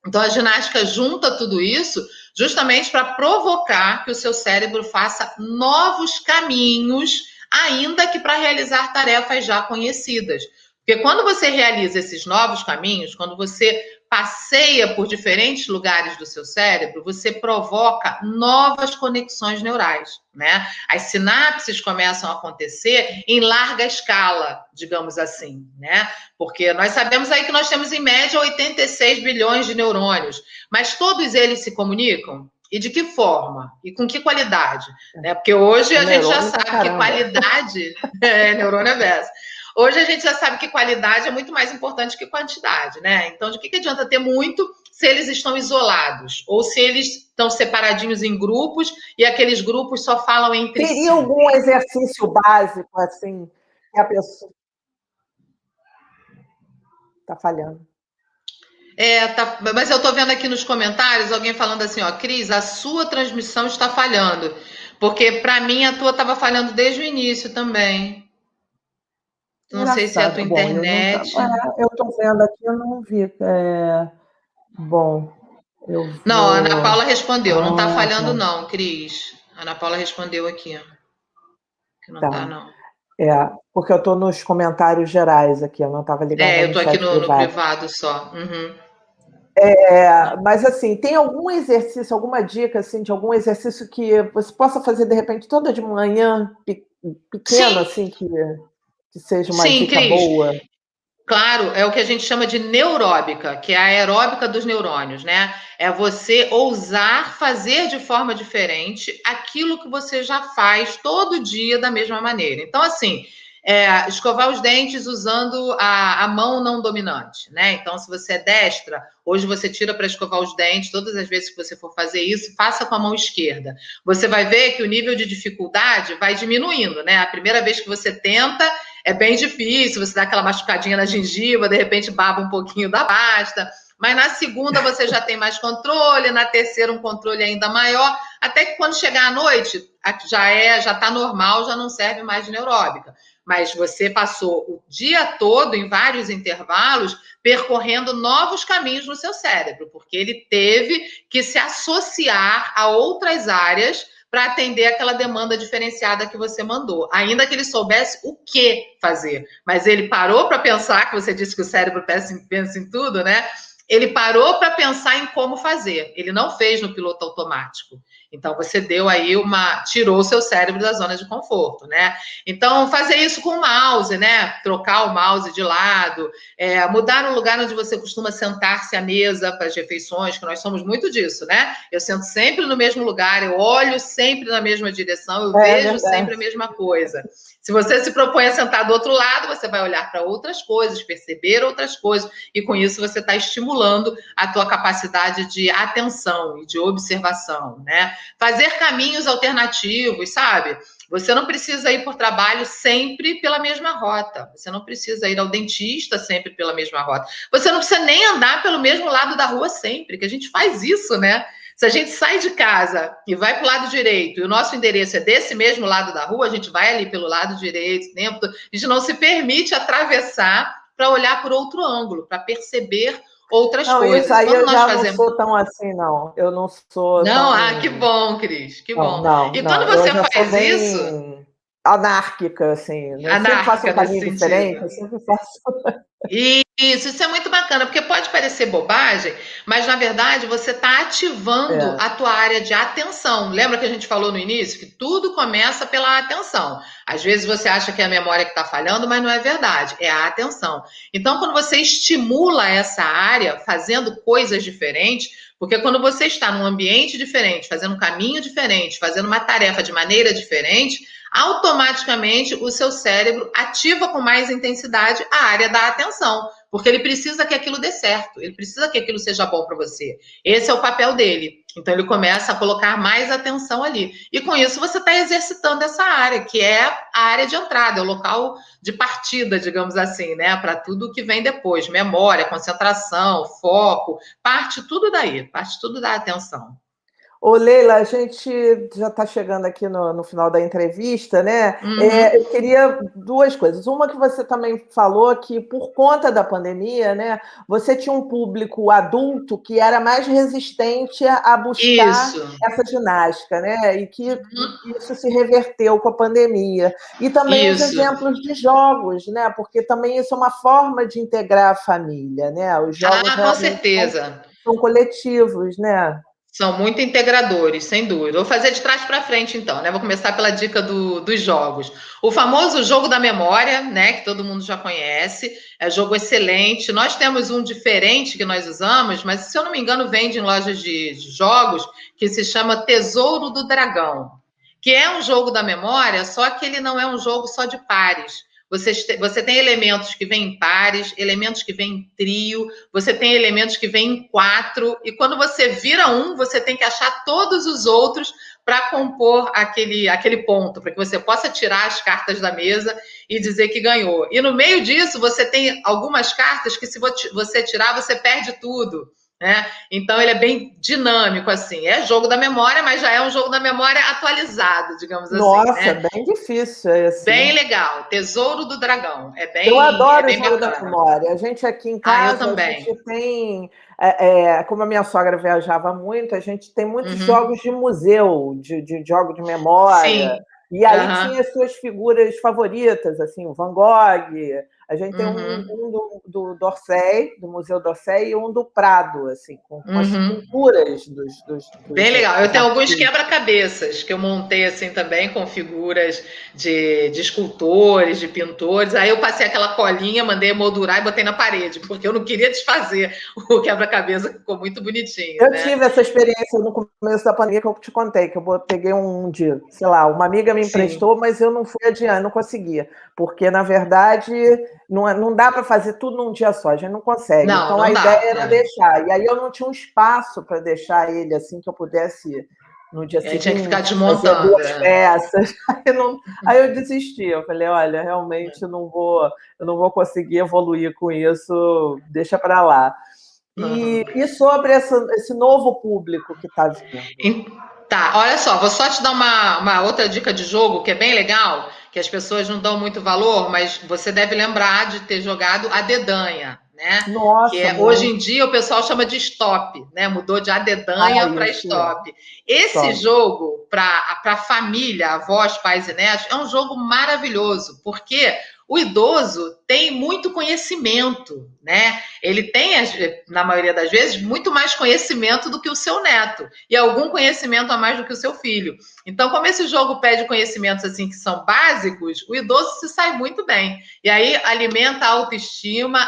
B: Então, a ginástica junta tudo isso justamente para provocar que o seu cérebro faça novos caminhos, ainda que para realizar tarefas já conhecidas. Porque quando você realiza esses novos caminhos, quando você passeia por diferentes lugares do seu cérebro, você provoca novas conexões neurais, né? As sinapses começam a acontecer em larga escala, digamos assim, né? Porque nós sabemos aí que nós temos em média 86 bilhões de neurônios, mas todos eles se comunicam? E de que forma? E com que qualidade? Né? Porque hoje a gente já sabe que qualidade é neurônio é verso. Hoje a gente já sabe que qualidade é muito mais importante que quantidade, né? Então, de que adianta ter muito se eles estão isolados? Ou se eles estão separadinhos em grupos e aqueles grupos só falam entre si?
A: Teria algum exercício básico, assim, que a pessoa... Está falhando.
B: Mas eu estou vendo aqui nos comentários alguém falando assim, ó, Cris, a sua transmissão está falhando. Porque, para mim, a tua estava falhando desde o início também. Não sei se é a tua
A: Bom,
B: internet.
A: eu estou vendo aqui, eu não vi. Bom, eu vou...
B: Não, a Ana Paula respondeu. Não está falhando, não, Cris. A Ana Paula respondeu aqui. Que não está, não.
A: Porque eu estou nos comentários gerais aqui, eu não estava ligada
B: eu
A: no
B: estou aqui
A: chat
B: no privado só. Uhum.
A: Mas, assim, tem algum exercício, alguma dica, assim, de algum exercício que você possa fazer, de repente, toda de manhã, pequeno, assim, que seja uma dica
B: Cris.
A: boa?
B: Claro, é o que a gente chama de neuróbica, que é a aeróbica dos neurônios, né? É você ousar fazer de forma diferente aquilo que você já faz todo dia da mesma maneira. Então, assim, escovar os dentes usando a mão não dominante, né? Então, se você é destra, hoje você tira para escovar os dentes, todas as vezes que você for fazer isso, faça com a mão esquerda. Você vai ver que o nível de dificuldade vai diminuindo, né? A primeira vez que você tenta, é bem difícil, você dá aquela machucadinha na gengiva, de repente baba um pouquinho da pasta, mas na segunda você já tem mais controle, na terceira um controle ainda maior, até que quando chegar à noite já está normal, já não serve mais de neuróbica. Mas você passou o dia todo, em vários intervalos, percorrendo novos caminhos no seu cérebro, porque ele teve que se associar a outras áreas para atender aquela demanda diferenciada que você mandou, ainda que ele soubesse o que fazer. Mas ele parou para pensar, que você disse que o cérebro pensa em tudo, né? ele parou para pensar em como fazer. Ele não fez no piloto automático. Então, você deu aí tirou o seu cérebro da zona de conforto, né? Então, fazer isso com o mouse, né? Trocar o mouse de lado, mudar o lugar onde você costuma sentar-se à mesa para as refeições, que nós somos muito disso, né? Eu sento sempre no mesmo lugar, eu olho sempre na mesma direção, eu vejo sempre a mesma coisa. Se você se propõe a sentar do outro lado, você vai olhar para outras coisas, perceber outras coisas, e com isso você está estimulando a tua capacidade de atenção e de observação, né? Fazer caminhos alternativos, sabe? Você não precisa ir por trabalho sempre pela mesma rota. Você não precisa ir ao dentista sempre pela mesma rota. Você não precisa nem andar pelo mesmo lado da rua sempre, que a gente faz isso, né? Se a gente sai de casa e vai para o lado direito e o nosso endereço é desse mesmo lado da rua, a gente vai ali pelo lado direito o tempo todo. A gente não se permite atravessar para olhar por outro ângulo, para perceber outras coisas.
A: Isso aí
B: Quando
A: eu
B: nós
A: já não
B: fazemos...
A: sou tão assim, não. Eu não sou
B: Não, que
A: tão...
B: bom, Cris, que bom.
A: Não,
B: E quando
A: não. Eu
B: você
A: já sou
B: faz isso,
A: anárquica, assim. Eu sempre faço um
B: anárquica nesse
A: caminho diferente,
B: sentido.
A: eu sempre faço...
B: Isso é muito bacana, porque pode parecer bobagem, mas na verdade você está ativando a tua área de atenção. Lembra que a gente falou no início que tudo começa pela atenção? Às vezes você acha que é a memória que está falhando, mas não é verdade, é a atenção. Então, quando você estimula essa área fazendo coisas diferentes, porque quando você está num ambiente diferente, fazendo um caminho diferente, fazendo uma tarefa de maneira diferente, automaticamente o seu cérebro ativa com mais intensidade a área da atenção, porque ele precisa que aquilo dê certo, ele precisa que aquilo seja bom para você. Esse é o papel dele. Então ele começa a colocar mais atenção ali. E com isso você está exercitando essa área, que é a área de entrada, é o local de partida, digamos assim, né? Para tudo que vem depois. Memória, concentração, foco, parte tudo daí, parte tudo da atenção.
A: Ô, Leila, a gente já está chegando aqui no final da entrevista, né?
B: Uhum.
A: Eu queria duas coisas. Uma que você também falou que, por conta da pandemia, né, você tinha um público adulto que era mais resistente a buscar
B: Isso.
A: essa ginástica, né? E que
B: Uhum.
A: isso se reverteu com a pandemia. E também os
B: Isso.
A: exemplos de jogos, né? Porque também isso é uma forma de integrar a família, né? Os jogos
B: Com
A: realmente
B: certeza.
A: são coletivos, né?
B: São muito integradores, sem dúvida. Vou fazer de trás para frente, então, né? Vou começar pela dica dos jogos. O famoso jogo da memória, né? Que todo mundo já conhece. É jogo excelente. Nós temos um diferente que nós usamos, mas se eu não me engano, vende em lojas de jogos, que se chama Tesouro do Dragão, que é um jogo da memória, só que ele não é um jogo só de pares. Você tem elementos que vêm em pares, elementos que vêm em trio, você tem elementos que vêm em quatro, e quando você vira um, você tem que achar todos os outros para compor aquele ponto, para que você possa tirar as cartas da mesa e dizer que ganhou. E no meio disso, você tem algumas cartas que, se você tirar, você perde tudo. Né? Então ele é bem dinâmico, assim. É jogo da memória, mas já é um jogo da memória atualizado, digamos assim,
A: Nossa,
B: né?
A: bem difícil esse.
B: Bem legal. Tesouro do Dragão.
A: Eu
B: É
A: adoro o
B: bem
A: jogo da
B: bacana.
A: memória. A gente aqui em
B: Eu
A: casa, a
B: também.
A: gente tem, como a minha sogra viajava muito, a gente tem muitos
B: Uhum.
A: jogos de museu, de jogo de memória.
B: Sim.
A: E aí tinha
B: Aham.
A: as suas figuras favoritas, assim, o Van Gogh. A gente tem
B: Uhum.
A: um do d'Orsay, do Museu d'Orsay, e um do Prado, assim, com as
B: Uhum.
A: pinturas
B: Bem legal. Eu
A: dos
B: tenho alguns
A: artistas.
B: quebra-cabeças que eu montei assim também com figuras de escultores, de pintores. Aí eu passei aquela colinha, mandei emoldurar e botei na parede, porque eu não queria desfazer o quebra-cabeça, que ficou muito bonitinho,
A: Eu
B: né?
A: tive essa experiência no começo da pandemia que eu te contei, que eu peguei um dia, sei lá, uma amiga me
B: Sim.
A: emprestou, mas eu não fui adiante, não conseguia, porque, na verdade, não dá para fazer tudo num dia só, a gente não consegue.
B: Não,
A: Então, a
B: não
A: ideia
B: dá.
A: era deixar, e aí eu não tinha um espaço para deixar ele assim, que eu pudesse, no dia
B: E aí tinha que ficar
A: seguinte, fazer
B: desmontando.
A: duas peças. Aí eu desisti, eu falei, olha, realmente eu não vou conseguir evoluir com isso, deixa para lá.
B: Uhum.
A: E sobre esse novo público que está vindo?
B: Tá, olha só, vou só te dar uma outra dica de jogo que é bem legal, que as pessoas não dão muito valor, mas você deve lembrar de ter jogado a dedanha, né?
A: Nossa,
B: Hoje em
A: muito.
B: dia o pessoal chama de stop, né? Mudou de
A: Ah,
B: adedanha para
A: isso é.
B: stop. Esse
A: Top.
B: jogo para família, avós, pais e netos, é um jogo maravilhoso, porque O idoso tem muito conhecimento, né? Ele tem, na maioria das vezes, muito mais conhecimento do que o seu neto e algum conhecimento a mais do que o seu filho. Então, como esse jogo pede conhecimentos assim que são básicos, o idoso se sai muito bem. E aí alimenta a autoestima,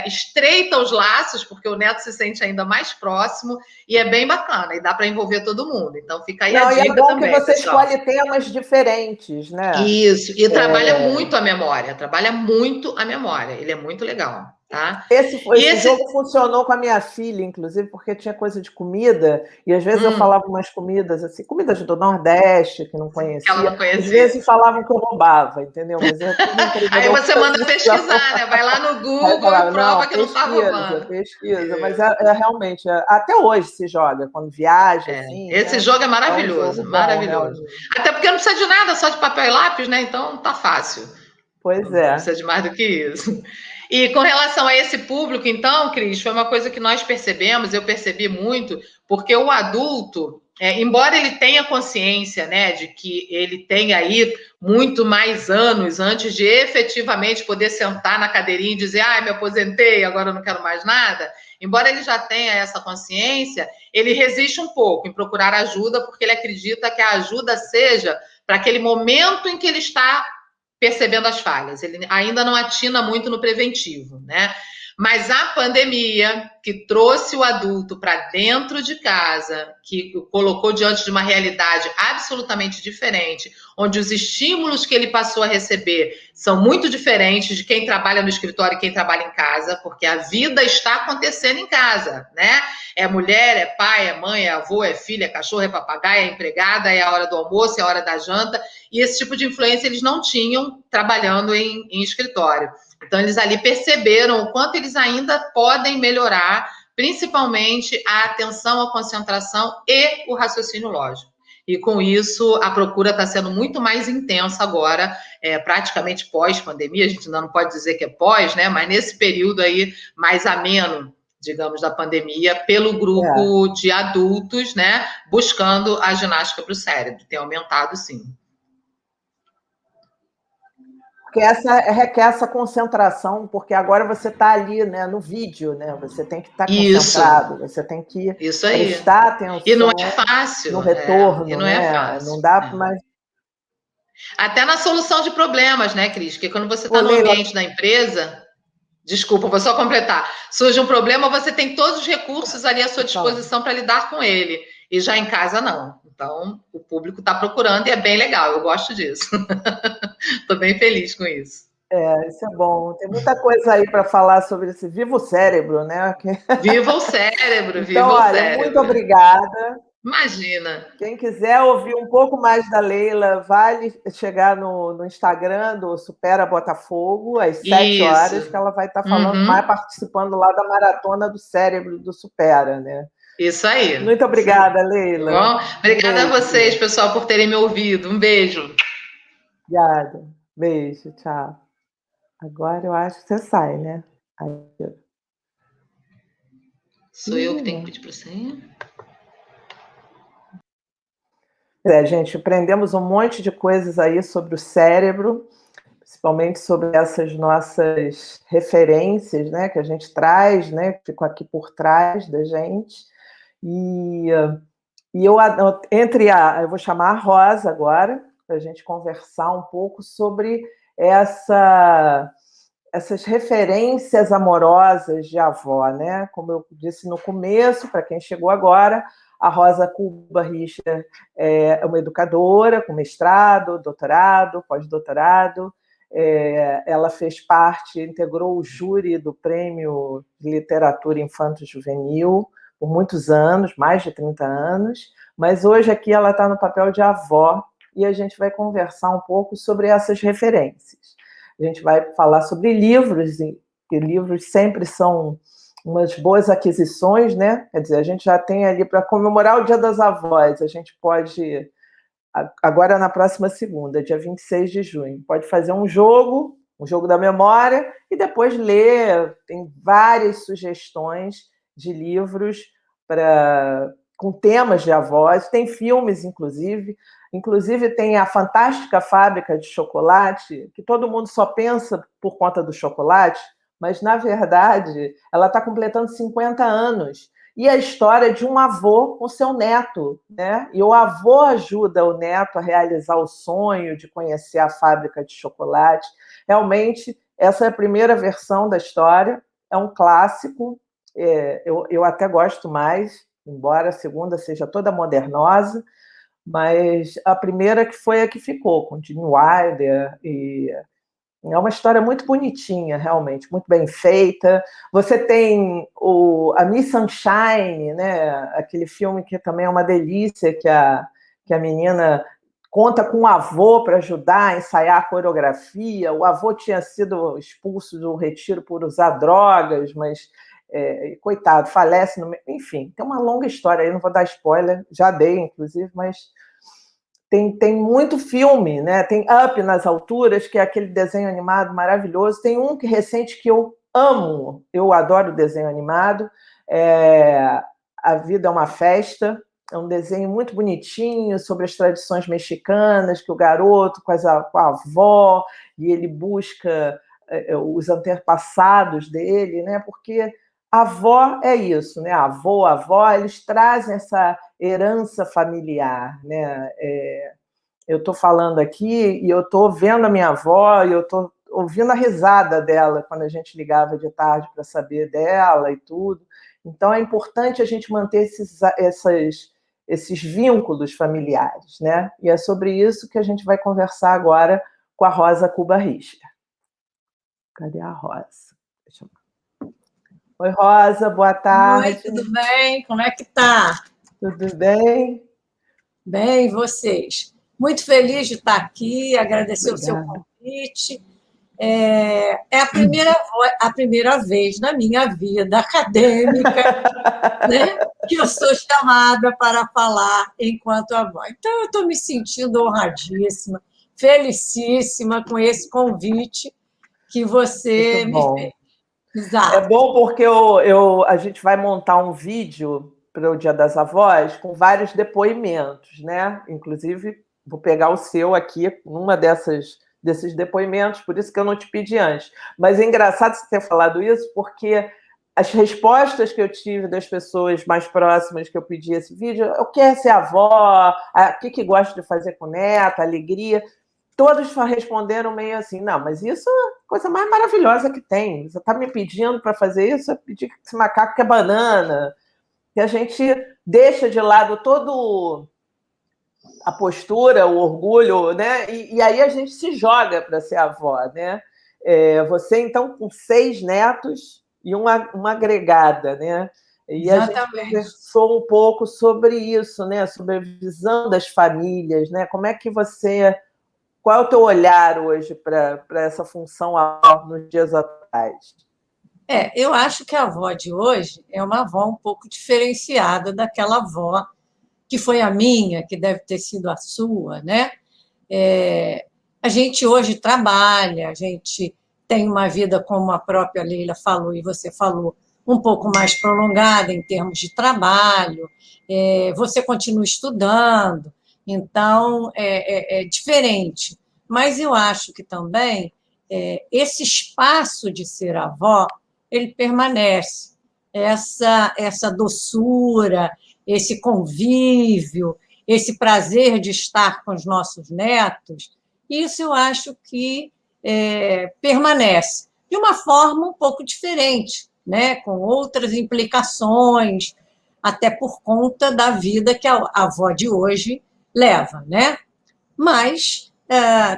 B: estreita os laços, porque o neto se sente ainda mais próximo e é bem bacana e dá para envolver todo mundo. Então, fica aí a
A: Não, e é
B: dica
A: bom que
B: também,
A: você
B: pessoal.
A: escolhe temas diferentes, né?
B: Isso, e trabalha muito a memória, trabalha muito a memória. Ele é muito legal, tá? E
A: Esse jogo funcionou com a minha filha, inclusive, porque tinha coisa de comida, e às vezes eu falava umas comidas assim, comidas do Nordeste, que não
B: que ela
A: conhecia,
B: não
A: às
B: conhecia.
A: vezes falavam que eu roubava, entendeu? Mas é tudo
B: Aí você
A: inteligência
B: manda
A: artificial.
B: pesquisar, né? Vai lá no
A: Aí eu
B: Google e
A: falava,
B: prova
A: não,
B: que não está
A: pesquisa,
B: roubando.
A: pesquisa. Mas realmente, até hoje se joga, quando viaja, assim,
B: Esse
A: né?
B: jogo é
A: É um jogo
B: maravilhoso,
A: bom,
B: maravilhoso.
A: realmente.
B: Até porque não precisa de nada, só de papel e lápis, né? Então tá fácil.
A: Pois
B: Não
A: é.
B: precisa de mais do que isso. E com relação a esse público, então, Cris, foi uma coisa que nós percebemos, eu percebi muito, porque o adulto, embora ele tenha consciência, né, de que ele tem aí muito mais anos antes de efetivamente poder sentar na cadeirinha e dizer, ah, me aposentei, agora eu não quero mais nada, embora ele já tenha essa consciência, ele resiste um pouco em procurar ajuda, porque ele acredita que a ajuda seja para aquele momento em que ele está percebendo as falhas. Ele ainda não atina muito no preventivo, né? Mas a pandemia, que trouxe o adulto para dentro de casa, que o colocou diante de uma realidade absolutamente diferente, onde os estímulos que ele passou a receber são muito diferentes de quem trabalha no escritório e quem trabalha em casa, porque a vida está acontecendo em casa, né? É mulher, é pai, é mãe, é avô, é filha, é cachorro, é papagaio, é empregada, é a hora do almoço, é a hora da janta, e esse tipo de influência eles não tinham trabalhando em escritório. Então, eles ali perceberam o quanto eles ainda podem melhorar, principalmente a atenção, a concentração e o raciocínio lógico. E com isso, a procura está sendo muito mais intensa agora, praticamente pós-pandemia. A gente ainda não pode dizer que é pós, né? Mas nesse período aí mais ameno, digamos, da pandemia, pelo grupo de adultos, né? Buscando a ginástica para o cérebro. Tem aumentado, sim.
A: Porque requer essa concentração, porque agora você está ali, né, no vídeo, né? Você tem que estar
B: Isso,
A: concentrado, você tem que
B: isso aí.
A: prestar
B: E não é
A: atenção no
B: fácil, e
A: retorno,
B: não é
A: né?
B: fácil.
A: Não dá mais.
B: Até na solução de problemas, né, Cris? Porque quando você
A: Pô,
B: está no
A: Leila,
B: ambiente da empresa, desculpa, vou só completar. Surge um problema, você tem todos os recursos ali à sua
A: pode falar.
B: disposição para lidar com ele. E já em casa, não. Então, o público está procurando e é bem legal, eu gosto disso. Estou bem feliz com isso.
A: Isso é bom. Tem muita coisa aí para falar sobre esse vivo cérebro, né?
B: Viva o cérebro,
A: Então,
B: viva o
A: olha, muito
B: cérebro.
A: obrigada.
B: Imagina.
A: Quem quiser ouvir um pouco mais da Leila, vale chegar no Instagram do Supera Botafogo, às 7 horas,
B: Isso.
A: que ela vai estar falando mais,
B: Uhum.
A: participando lá da maratona do cérebro do Supera, né?
B: Isso aí.
A: Muito
B: Isso aí.
A: obrigada,
B: Tá
A: Leila.
B: bom?
A: Um
B: Obrigada a vocês,
A: beijo.
B: pessoal, por terem me ouvido. Um beijo.
A: Obrigada. Beijo, tchau. Agora eu acho que você sai, né? Aí,
B: Sou eu que tenho que
A: não.
B: pedir para senha?
A: Gente, aprendemos um monte de coisas aí sobre o cérebro, principalmente sobre essas nossas referências, né, que a gente traz, né, que ficam aqui por trás da gente. E eu vou chamar a Rosa agora para a gente conversar um pouco sobre essas referências amorosas de avó, né? Como eu disse no começo, para quem chegou agora, a Rosa Cuba Richter é uma educadora com mestrado, doutorado, pós-doutorado. Ela fez parte, integrou o júri do Prêmio de Literatura Infanto-Juvenil por muitos anos, mais de 30 anos, mas hoje aqui ela está no papel de avó e a gente vai conversar um pouco sobre essas referências. A gente vai falar sobre livros, e livros sempre são umas boas aquisições, né? Quer dizer, a gente já tem ali para comemorar o Dia das Avós, a gente pode, agora na próxima segunda, dia 26 de junho, pode fazer um jogo da memória, e depois ler. Tem várias sugestões de livros para com temas de avós, tem filmes, inclusive tem a Fantástica Fábrica de Chocolate, que todo mundo só pensa por conta do chocolate, mas, na verdade, ela está completando 50 anos. E a história de um avô com seu neto, né? E o avô ajuda o neto a realizar o sonho de conhecer a fábrica de chocolate. Realmente, essa é a primeira versão da história, é um clássico, eu até gosto mais, embora a segunda seja toda modernosa, mas a primeira que foi a que ficou, com Gene Wilder, e é uma história muito bonitinha, realmente, muito bem feita. Você tem a Miss Sunshine, né? Aquele filme que também é uma delícia, que a menina conta com o avô para ajudar a ensaiar a coreografia. O avô tinha sido expulso do retiro por usar drogas, mas, coitado, falece. Enfim, tem uma longa história aí, não vou dar spoiler, já dei, inclusive, mas tem muito filme, né? Tem Up nas Alturas, que é aquele desenho animado maravilhoso. Tem um recente que eu amo, eu adoro desenho animado, A Vida é uma Festa. É um desenho muito bonitinho sobre as tradições mexicanas, que o garoto com a avó, e ele busca os antepassados dele, né? Porque a avó é isso, né? A avó, eles trazem essa herança familiar, né? Eu estou falando aqui e eu estou vendo a minha avó e eu estou ouvindo a risada dela quando a gente ligava de tarde para saber dela e tudo. Então, é importante a gente manter esses vínculos familiares, né? E é sobre isso que a gente vai conversar agora com a Rosa Cuba Richter. Cadê a Rosa? Oi, Rosa, boa tarde.
C: Oi, tudo bem? Como é que tá?
A: Tudo bem?
C: Bem, e vocês? Muito feliz de estar aqui, agradecer
A: Obrigada.
C: o seu convite. É a primeira vez na minha vida acadêmica, né, que eu sou chamada para falar enquanto avó. Então, eu estou me sentindo honradíssima, felicíssima com esse convite que você me fez. Exato.
A: É bom porque a gente vai montar um vídeo para o Dia das Avós com vários depoimentos, né? Inclusive, vou pegar o seu aqui, numa desses depoimentos, por isso que eu não te pedi antes. Mas é engraçado você ter falado isso, porque as respostas que eu tive das pessoas mais próximas que eu pedi esse vídeo, eu quero ser avó, o que gosta de fazer com neta, alegria. Todos responderam meio assim, não, mas isso é a coisa mais maravilhosa que tem. Você está me pedindo para fazer isso, eu pedi que esse macaco quer banana. Que a gente deixa de lado toda a postura, o orgulho, né? E aí a gente se joga para ser avó, né? Você, então, com 6 netos e uma agregada, né? E
C: Exatamente.
A: A gente conversou um pouco sobre isso, né? Sobre a visão das famílias, né? Como é que qual é o teu olhar hoje para essa função nos dias atuais?
C: Eu acho que a avó de hoje é uma avó um pouco diferenciada daquela avó que foi a minha, que deve ter sido a sua, né? A gente hoje trabalha, a gente tem uma vida, como a própria Leila falou e você falou, um pouco mais prolongada em termos de trabalho, você continua estudando, então é diferente. Mas eu acho que também esse espaço de ser avó, ele permanece. Essa doçura, esse convívio, esse prazer de estar com os nossos netos, isso eu acho que permanece de uma forma um pouco diferente, né? Com outras implicações, até por conta da vida que a avó de hoje leva, né? Mas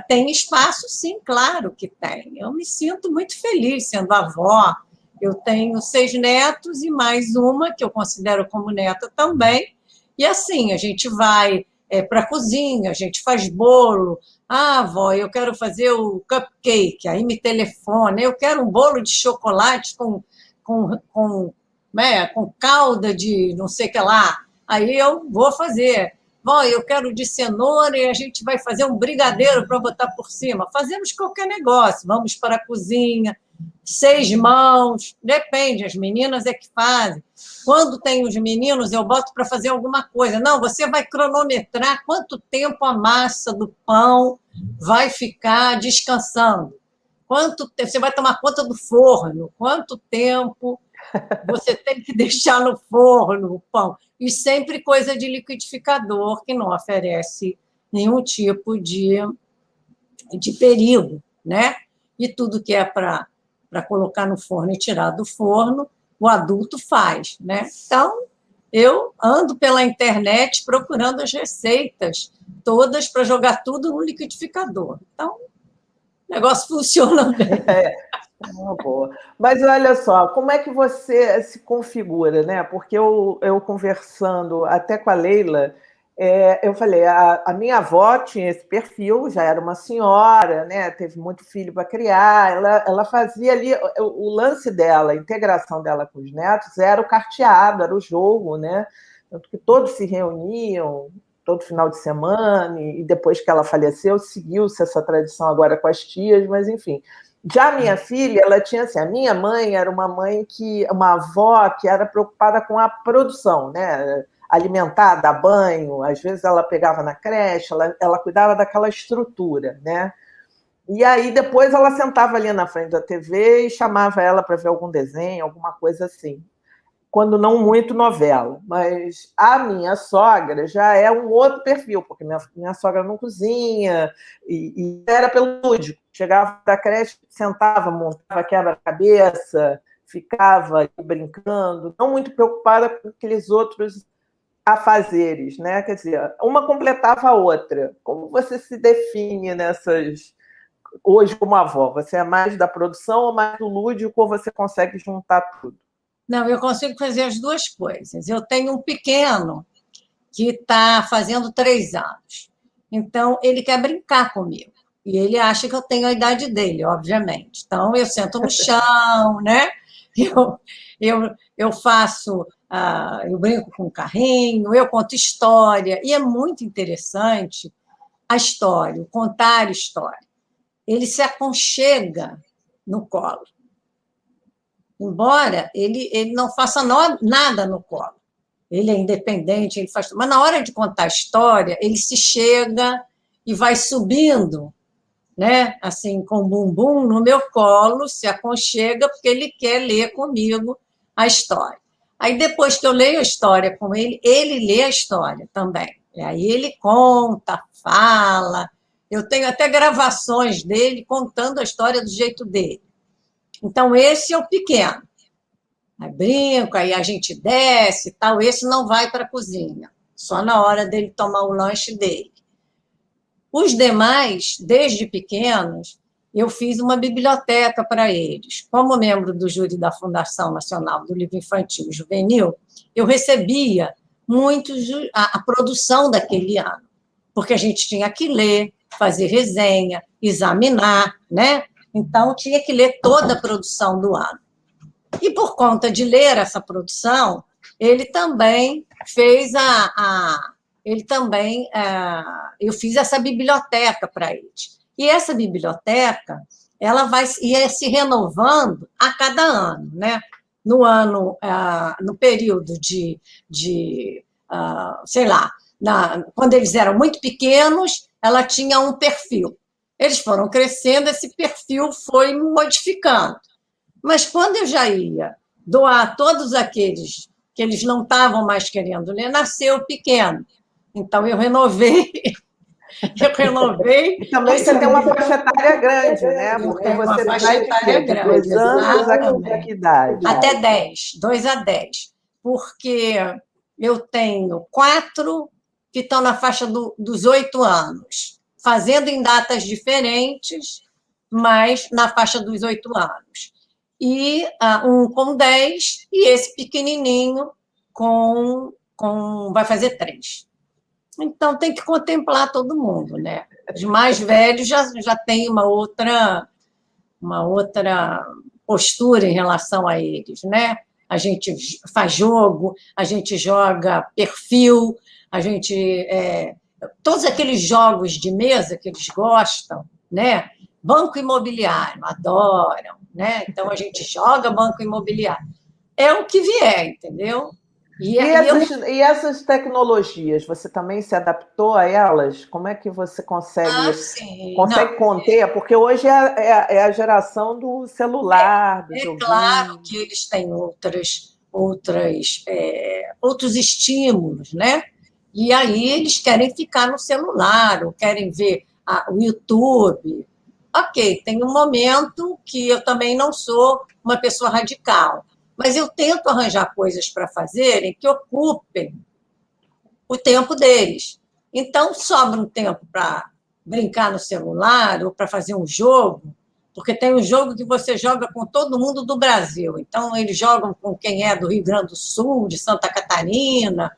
C: tem espaço, sim, claro que tem. Eu me sinto muito feliz sendo avó. Eu tenho 6 netos e mais uma que eu considero como neta também. E assim, a gente vai para a cozinha, a gente faz bolo. Ah, avó, eu quero fazer o cupcake, aí me telefona. Eu quero um bolo de chocolate com calda de não sei o que lá. Aí eu vou fazer. Bom, eu quero de cenoura e a gente vai fazer um brigadeiro para botar por cima. Fazemos qualquer negócio, vamos para a cozinha, 6 mãos, depende, as meninas é que fazem. Quando tem os meninos, eu boto para fazer alguma coisa. Não, você vai cronometrar quanto tempo a massa do pão vai ficar descansando. Você vai tomar conta do forno, quanto tempo você tem que deixar no forno o pão. E sempre coisa de liquidificador, que não oferece nenhum tipo de perigo, né? E tudo que é para colocar no forno e tirar do forno, o adulto faz, né? Então, eu ando pela internet procurando as receitas todas para jogar tudo no liquidificador. Então, o negócio funciona bem.
A: Uma boa. Mas olha só, como é que você se configura, né? Porque eu conversando até com a Leila, eu falei, a minha avó tinha esse perfil, já era uma senhora, né? Teve muito filho para criar, ela fazia ali, o lance dela, a integração dela com os netos era o carteado, era o jogo, né? Tanto que todos se reuniam, todo final de semana, e depois que ela faleceu, seguiu-se essa tradição agora com as tias, mas enfim. Já a minha filha, ela tinha assim, a minha mãe era uma avó que era preocupada com a produção, né? Alimentar, dar banho, às vezes ela pegava na creche, ela cuidava daquela estrutura, né? E aí depois ela sentava ali na frente da TV e chamava ela para ver algum desenho, alguma coisa assim. Quando não muito novela, mas a minha sogra já é um outro perfil, porque minha sogra não cozinha, e era pelo lúdico. Chegava da creche, sentava, montava quebra-cabeça, ficava brincando, não muito preocupada com aqueles outros afazeres, né? Quer dizer, uma completava a outra. Como você se define nessas... Hoje, como avó, você é mais da produção ou mais do lúdico, ou você consegue juntar tudo?
C: Não, eu consigo fazer as duas coisas. Eu tenho um pequeno que está fazendo 3 anos. Então, ele quer brincar comigo. E ele acha que eu tenho a idade dele, obviamente. Então, eu sento no chão, né? Eu faço, eu brinco com o carrinho, eu conto história. E é muito interessante a história, o contar história. Ele se aconchega no colo. Embora ele não faça nada no colo. Ele é independente, ele faz tudo. Mas na hora de contar a história, ele se chega e vai subindo, né? Assim, com o bumbum no meu colo, se aconchega, porque ele quer ler comigo a história. Aí, depois que eu leio a história com ele lê a história também. E aí ele conta, fala. Eu tenho até gravações dele contando a história do jeito dele. Então, esse é o pequeno. Aí brinco, aí a gente desce e tal. Esse não vai para a cozinha, só na hora dele tomar o lanche dele. Os demais, desde pequenos, eu fiz uma biblioteca para eles. Como membro do júri da Fundação Nacional do Livro Infantil e Juvenil, eu recebia muito a produção daquele ano, porque a gente tinha que ler, fazer resenha, examinar, né? Então, tinha que ler toda a produção do ano. E por conta de ler essa produção, ele também fez eu fiz essa biblioteca para eles. E essa biblioteca, ela ia se renovando a cada ano, né? No período sei lá, quando eles eram muito pequenos, ela tinha um perfil. Eles foram crescendo, esse perfil foi modificando. Mas quando eu já ia doar todos aqueles que eles não estavam mais querendo ler, nasceu o pequeno. Então, eu renovei.
A: E também você tem uma faixa etária grande, né? Porque você vai de 2 anos a que idade?
C: Até 10, 2 a 10. Porque eu tenho 4 que estão na faixa dos 8 anos, fazendo em datas diferentes, mas na faixa dos 8 anos. E um com 10, e esse pequenininho vai fazer 3. Então, tem que contemplar todo mundo, né? Os mais velhos já têm uma outra postura em relação a eles, né? A gente faz jogo, a gente joga perfil, todos aqueles jogos de mesa que eles gostam, né? Banco Imobiliário, adoram. né? Então, a gente joga banco imobiliário. É o que vier, entendeu?
A: E essas tecnologias, você também se adaptou a elas? Como é que você
C: sim, não,
A: consegue conter? Porque hoje é a geração do celular, do
C: claro
A: joguinho.
C: que eles têm outros estímulos, né? E aí eles querem ficar no celular, ou querem ver o YouTube. Ok, tem um momento que eu também não sou uma pessoa radical, mas eu tento arranjar coisas para fazerem que ocupem o tempo deles. Então, sobra um tempo para brincar no celular ou para fazer um jogo, porque tem um jogo que você joga com todo mundo do Brasil. Então, eles jogam com quem é do Rio Grande do Sul, de Santa Catarina,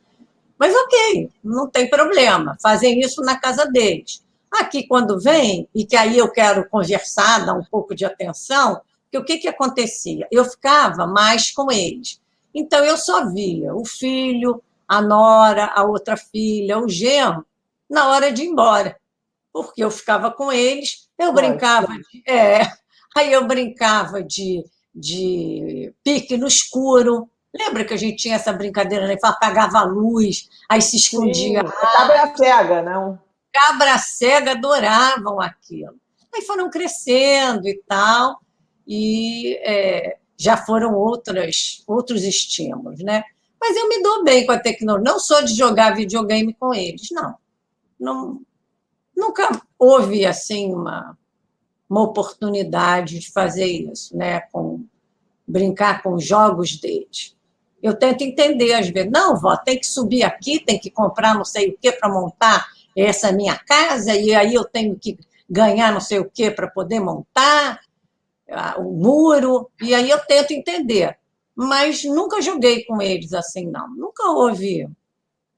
C: mas ok, não tem problema, fazem isso na casa deles. Aqui, quando vem, e que aí eu quero conversar, dar um pouco de atenção, que o que acontecia? Eu ficava mais com eles. Então, eu só via o filho, a nora, a outra filha, o genro, na hora de ir embora, porque eu ficava com eles, eu brincava aí eu brincava de pique no escuro. Lembra que a gente tinha essa brincadeira, né? Apagava a luz, aí se escondia.
A: Sim, é cabra cega, não?
C: Cabra cega adoravam aquilo. Aí foram crescendo e tal, e já foram outros estímulos, né? Mas eu me dou bem com a tecnologia. Não sou de jogar videogame com eles, não. Não, nunca houve assim uma oportunidade de fazer isso, né? Brincar com os jogos deles. Eu tento entender às vezes, não, vó, tem que subir aqui, tem que comprar não sei o que para montar essa minha casa, e aí eu tenho que ganhar não sei o que para poder montar o muro, e aí eu tento entender. Mas nunca joguei com eles assim, não. Nunca houve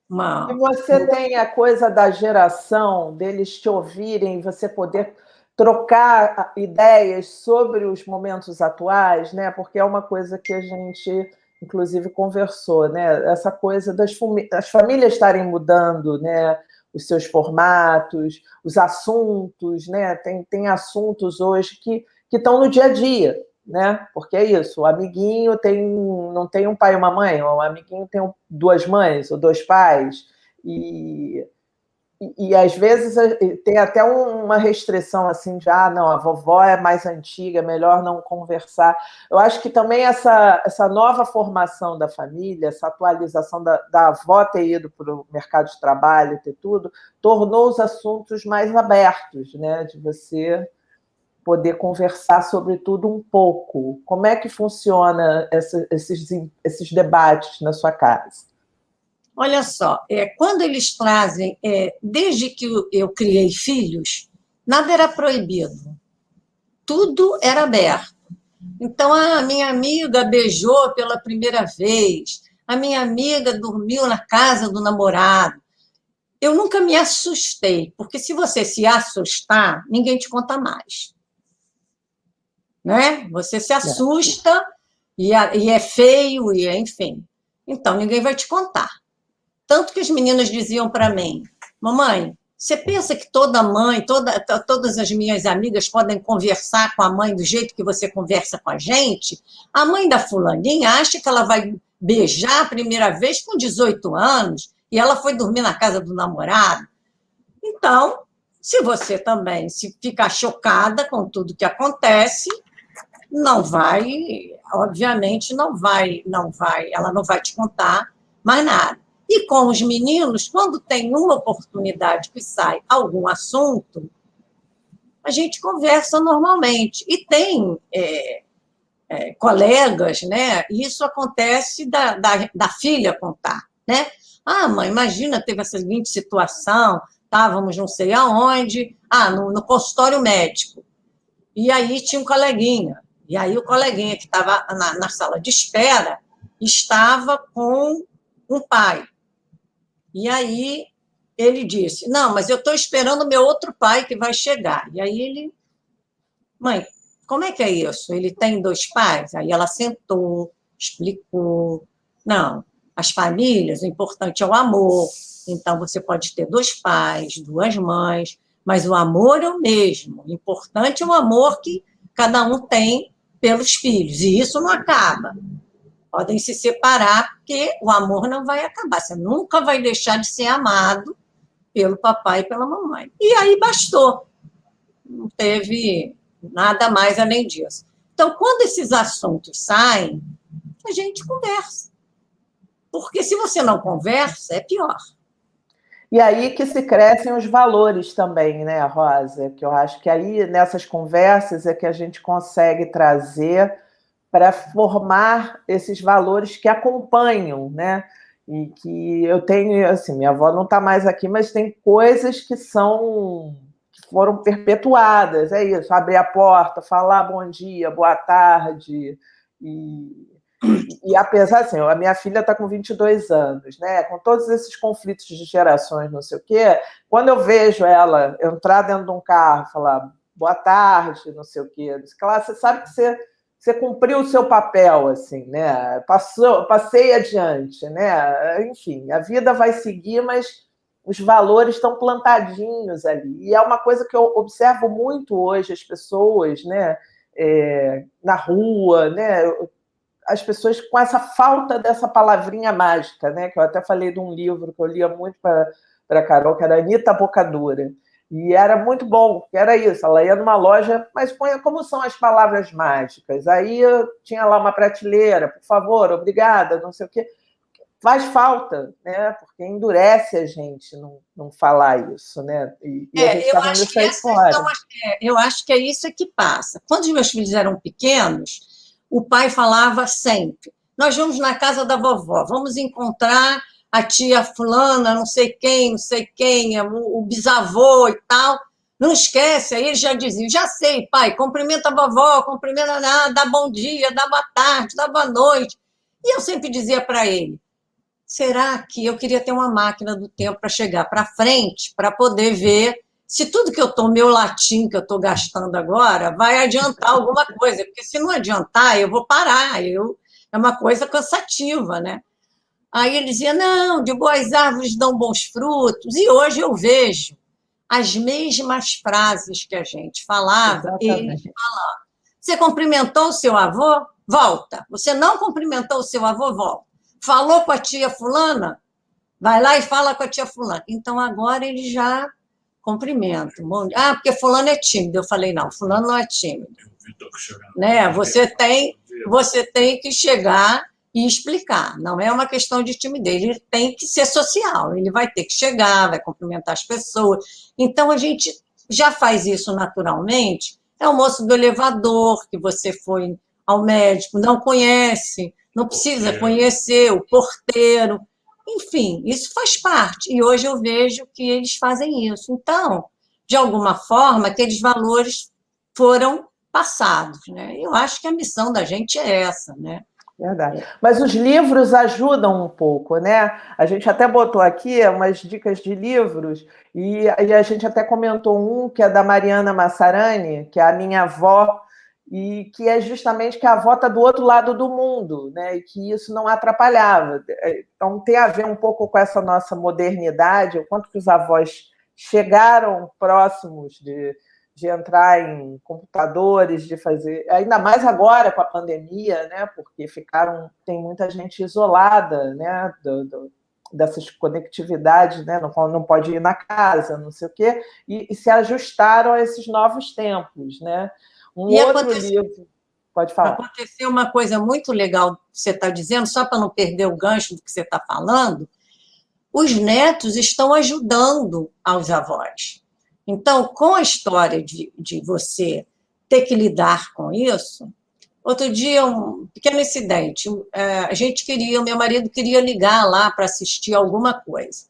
A: E
C: uma.
A: você tem a coisa da geração, deles te ouvirem, você poder trocar ideias sobre os momentos atuais, né? Porque é uma coisa que a gente, inclusive, conversou, né? Essa coisa das famílias estarem mudando, né? Os seus formatos, os assuntos, né? Tem assuntos hoje que estão no dia a dia, né? Porque é isso, o amiguinho não tem um pai e uma mãe, o amiguinho tem duas mães ou dois pais, e às vezes tem até uma restrição assim de não, a vovó é mais antiga, é melhor não conversar. Eu acho que também essa nova formação da família, essa atualização da avó ter ido para o mercado de trabalho, ter tudo, tornou os assuntos mais abertos, né? De você poder conversar sobre tudo um pouco. Como é que funciona esses debates na sua casa?
C: Olha só, quando eles trazem, desde que eu criei filhos, nada era proibido, tudo era aberto. Então, a minha amiga beijou pela primeira vez, a minha amiga dormiu na casa do namorado. Eu nunca me assustei, porque se você se assustar, ninguém te conta mais. Né? Você se assusta e é feio, enfim. Então, ninguém vai te contar. Tanto que as meninas diziam para mim, mamãe, você pensa que toda mãe, todas as minhas amigas podem conversar com a mãe do jeito que você conversa com a gente? A mãe da fulaninha acha que ela vai beijar a primeira vez com 18 anos e ela foi dormir na casa do namorado. Então, se você também se ficar chocada com tudo que acontece, não vai, obviamente ela não vai te contar mais nada. E com os meninos, quando tem uma oportunidade que sai algum assunto, a gente conversa normalmente. E tem colegas, né? Isso acontece da filha contar, né? Mãe, imagina, teve essa seguinte situação, estávamos não sei aonde, no consultório médico. E aí tinha um coleguinha. E aí o coleguinha que estava na sala de espera estava com um pai. E aí ele disse, não, mas eu estou esperando o meu outro pai que vai chegar. E aí ele, mãe, como é que é isso? Ele tem dois pais? Aí ela sentou, explicou. Não, as famílias, o importante é o amor. Então, você pode ter dois pais, duas mães, mas o amor é o mesmo. O importante é o amor que cada um tem pelos filhos, e isso não acaba. Podem se separar, porque o amor não vai acabar. Você nunca vai deixar de ser amado pelo papai e pela mamãe. E aí bastou. Não teve nada mais além disso. Então, quando esses assuntos saem, a gente conversa. Porque se você não conversa, é pior.
A: E aí que se crescem os valores também, né, Rosa? Que eu acho que aí, nessas conversas, é que a gente consegue trazer para formar esses valores que acompanham, né? E que eu tenho, assim, minha avó não está mais aqui, mas tem coisas que foram perpetuadas, é isso, abrir a porta, falar bom dia, boa tarde, e apesar, assim, a minha filha está com 22 anos, né? Com todos esses conflitos de gerações, não sei o quê, quando eu vejo ela entrar dentro de um carro, falar boa tarde, não sei o quê, claro, você sabe que você cumpriu o seu papel, assim, né? Passei adiante, né? Enfim, a vida vai seguir, mas os valores estão plantadinhos ali. E é uma coisa que eu observo muito hoje, as pessoas, né? Na rua, né? As pessoas com essa falta dessa palavrinha mágica, né? Que eu até falei de um livro que eu lia muito para a Carol, que era Anitta Bocadura. E era muito bom, que era isso, ela ia numa loja, mas como são as palavras mágicas? Aí eu tinha lá uma prateleira, por favor, obrigada, não sei o quê. Faz falta, né? Porque endurece a gente não falar isso, né? E a gente está vendo isso aí fora.
C: Eu acho que é isso que passa. Quando os meus filhos eram pequenos, o pai falava sempre: nós vamos na casa da vovó, vamos encontrar a tia fulana, não sei quem, o bisavô e tal. Não esquece, aí ele já dizia: já sei, pai, cumprimenta a vovó, cumprimenta, dá bom dia, dá boa tarde, dá boa noite. E eu sempre dizia para ele: será que eu queria ter uma máquina do tempo para chegar para frente, para poder ver se tudo que eu estou, meu latim que eu estou gastando agora, vai adiantar alguma coisa? Porque se não adiantar, eu vou parar, é uma coisa cansativa, né? Aí ele dizia: não, de boas árvores dão bons frutos. E hoje eu vejo as mesmas frases que a gente falava, eles falavam. Você cumprimentou o seu avô? Volta. Você não cumprimentou o seu avô? Volta. Falou com a tia fulana? Vai lá e fala com a tia fulana. Então, agora ele já cumprimenta. Porque fulano é tímido. Eu falei: não, fulano não é tímido. Né? Você tem que chegar e explicar. Não é uma questão de timidez. Ele tem que ser social. Ele vai ter que chegar, vai cumprimentar as pessoas. Então, a gente já faz isso naturalmente. É o moço do elevador, que você foi ao médico, não conhece, não precisa conhecer, o porteiro. Enfim, isso faz parte. E hoje eu vejo que eles fazem isso. Então, de alguma forma, aqueles valores foram passados, né? Eu acho que a missão da gente é essa, né?
A: Verdade. Mas os livros ajudam um pouco, né? A gente até botou aqui umas dicas de livros e a gente até comentou um que é da Mariana Massarani, que é A Minha Avó, e que é justamente que a avó está do outro lado do mundo, né? E que isso não atrapalhava. Então tem a ver um pouco com essa nossa modernidade, o quanto que os avós chegaram próximos de entrar em computadores, de fazer, ainda mais agora com a pandemia, né? Porque tem muita gente isolada, né? Dessas conectividades, né? Não pode ir na casa, não sei o quê, e se ajustaram a esses novos tempos, né? Outro livro, pode falar.
C: Aconteceu uma coisa muito legal que você está dizendo, só para não perder o gancho do que você está falando. Os netos estão ajudando aos avós. Então, com a história de você ter que lidar com isso, outro dia, um pequeno incidente, meu marido queria ligar lá para assistir alguma coisa.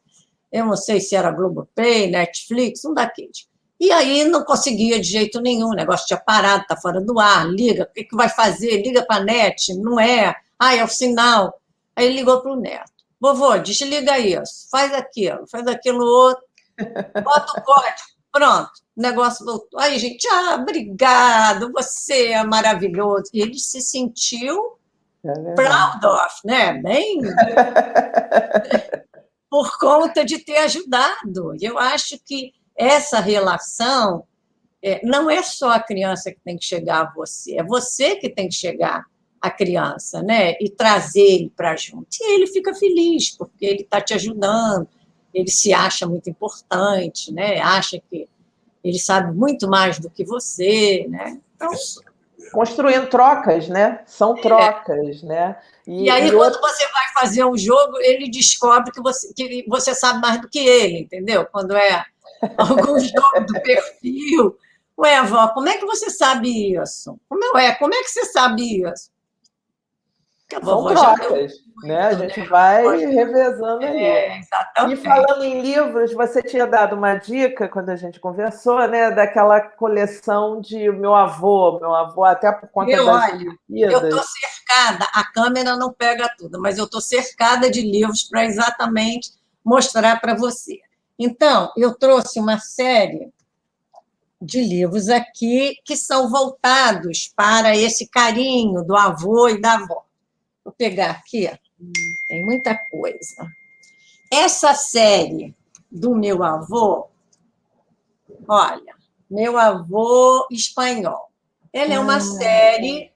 C: Eu não sei se era Globoplay, Netflix, um daqueles. E aí não conseguia de jeito nenhum, o negócio tinha parado, está fora do ar, liga, o que vai fazer? Liga para a net, não é? É o sinal. Aí ele ligou para o neto: vovô, desliga isso, faz aquilo outro, bota o código, pronto, o negócio voltou. Aí, gente, obrigado, você é maravilhoso. E ele se sentiu proud of, né? Bem por conta de ter ajudado. Eu acho que essa relação não é só a criança que tem que chegar a você, é você que tem que chegar à criança, né? E trazer ele para junto. E ele fica feliz, porque ele está te ajudando, ele se acha muito importante, né? Acha que ele sabe muito mais do que você, né? Então,
A: construindo trocas, né? São trocas, né?
C: e aí, quando você vai fazer um jogo, ele descobre que você sabe mais do que ele, entendeu? Quando é algum jogo do perfil. Ué, avó, como é que você sabe isso? Como é que você sabe isso? Porque a
A: São
C: vovó já deu
A: trocas, né? A
C: muito, né?
A: gente vai revezando ali. E
C: Exatamente.
A: falando em livros, você tinha dado uma dica quando a gente conversou, né? Daquela coleção de meu avô até por conta das
C: Olha, eu estou
A: Olimpíadas.
C: cercada, a câmera não pega tudo, mas eu estou cercada de livros para exatamente mostrar para você. Então, eu trouxe uma série de livros aqui que são voltados para esse carinho do avô e da avó. Vou pegar aqui, tem muita coisa. Essa série do meu avô, olha, meu avô espanhol. Ela é uma série.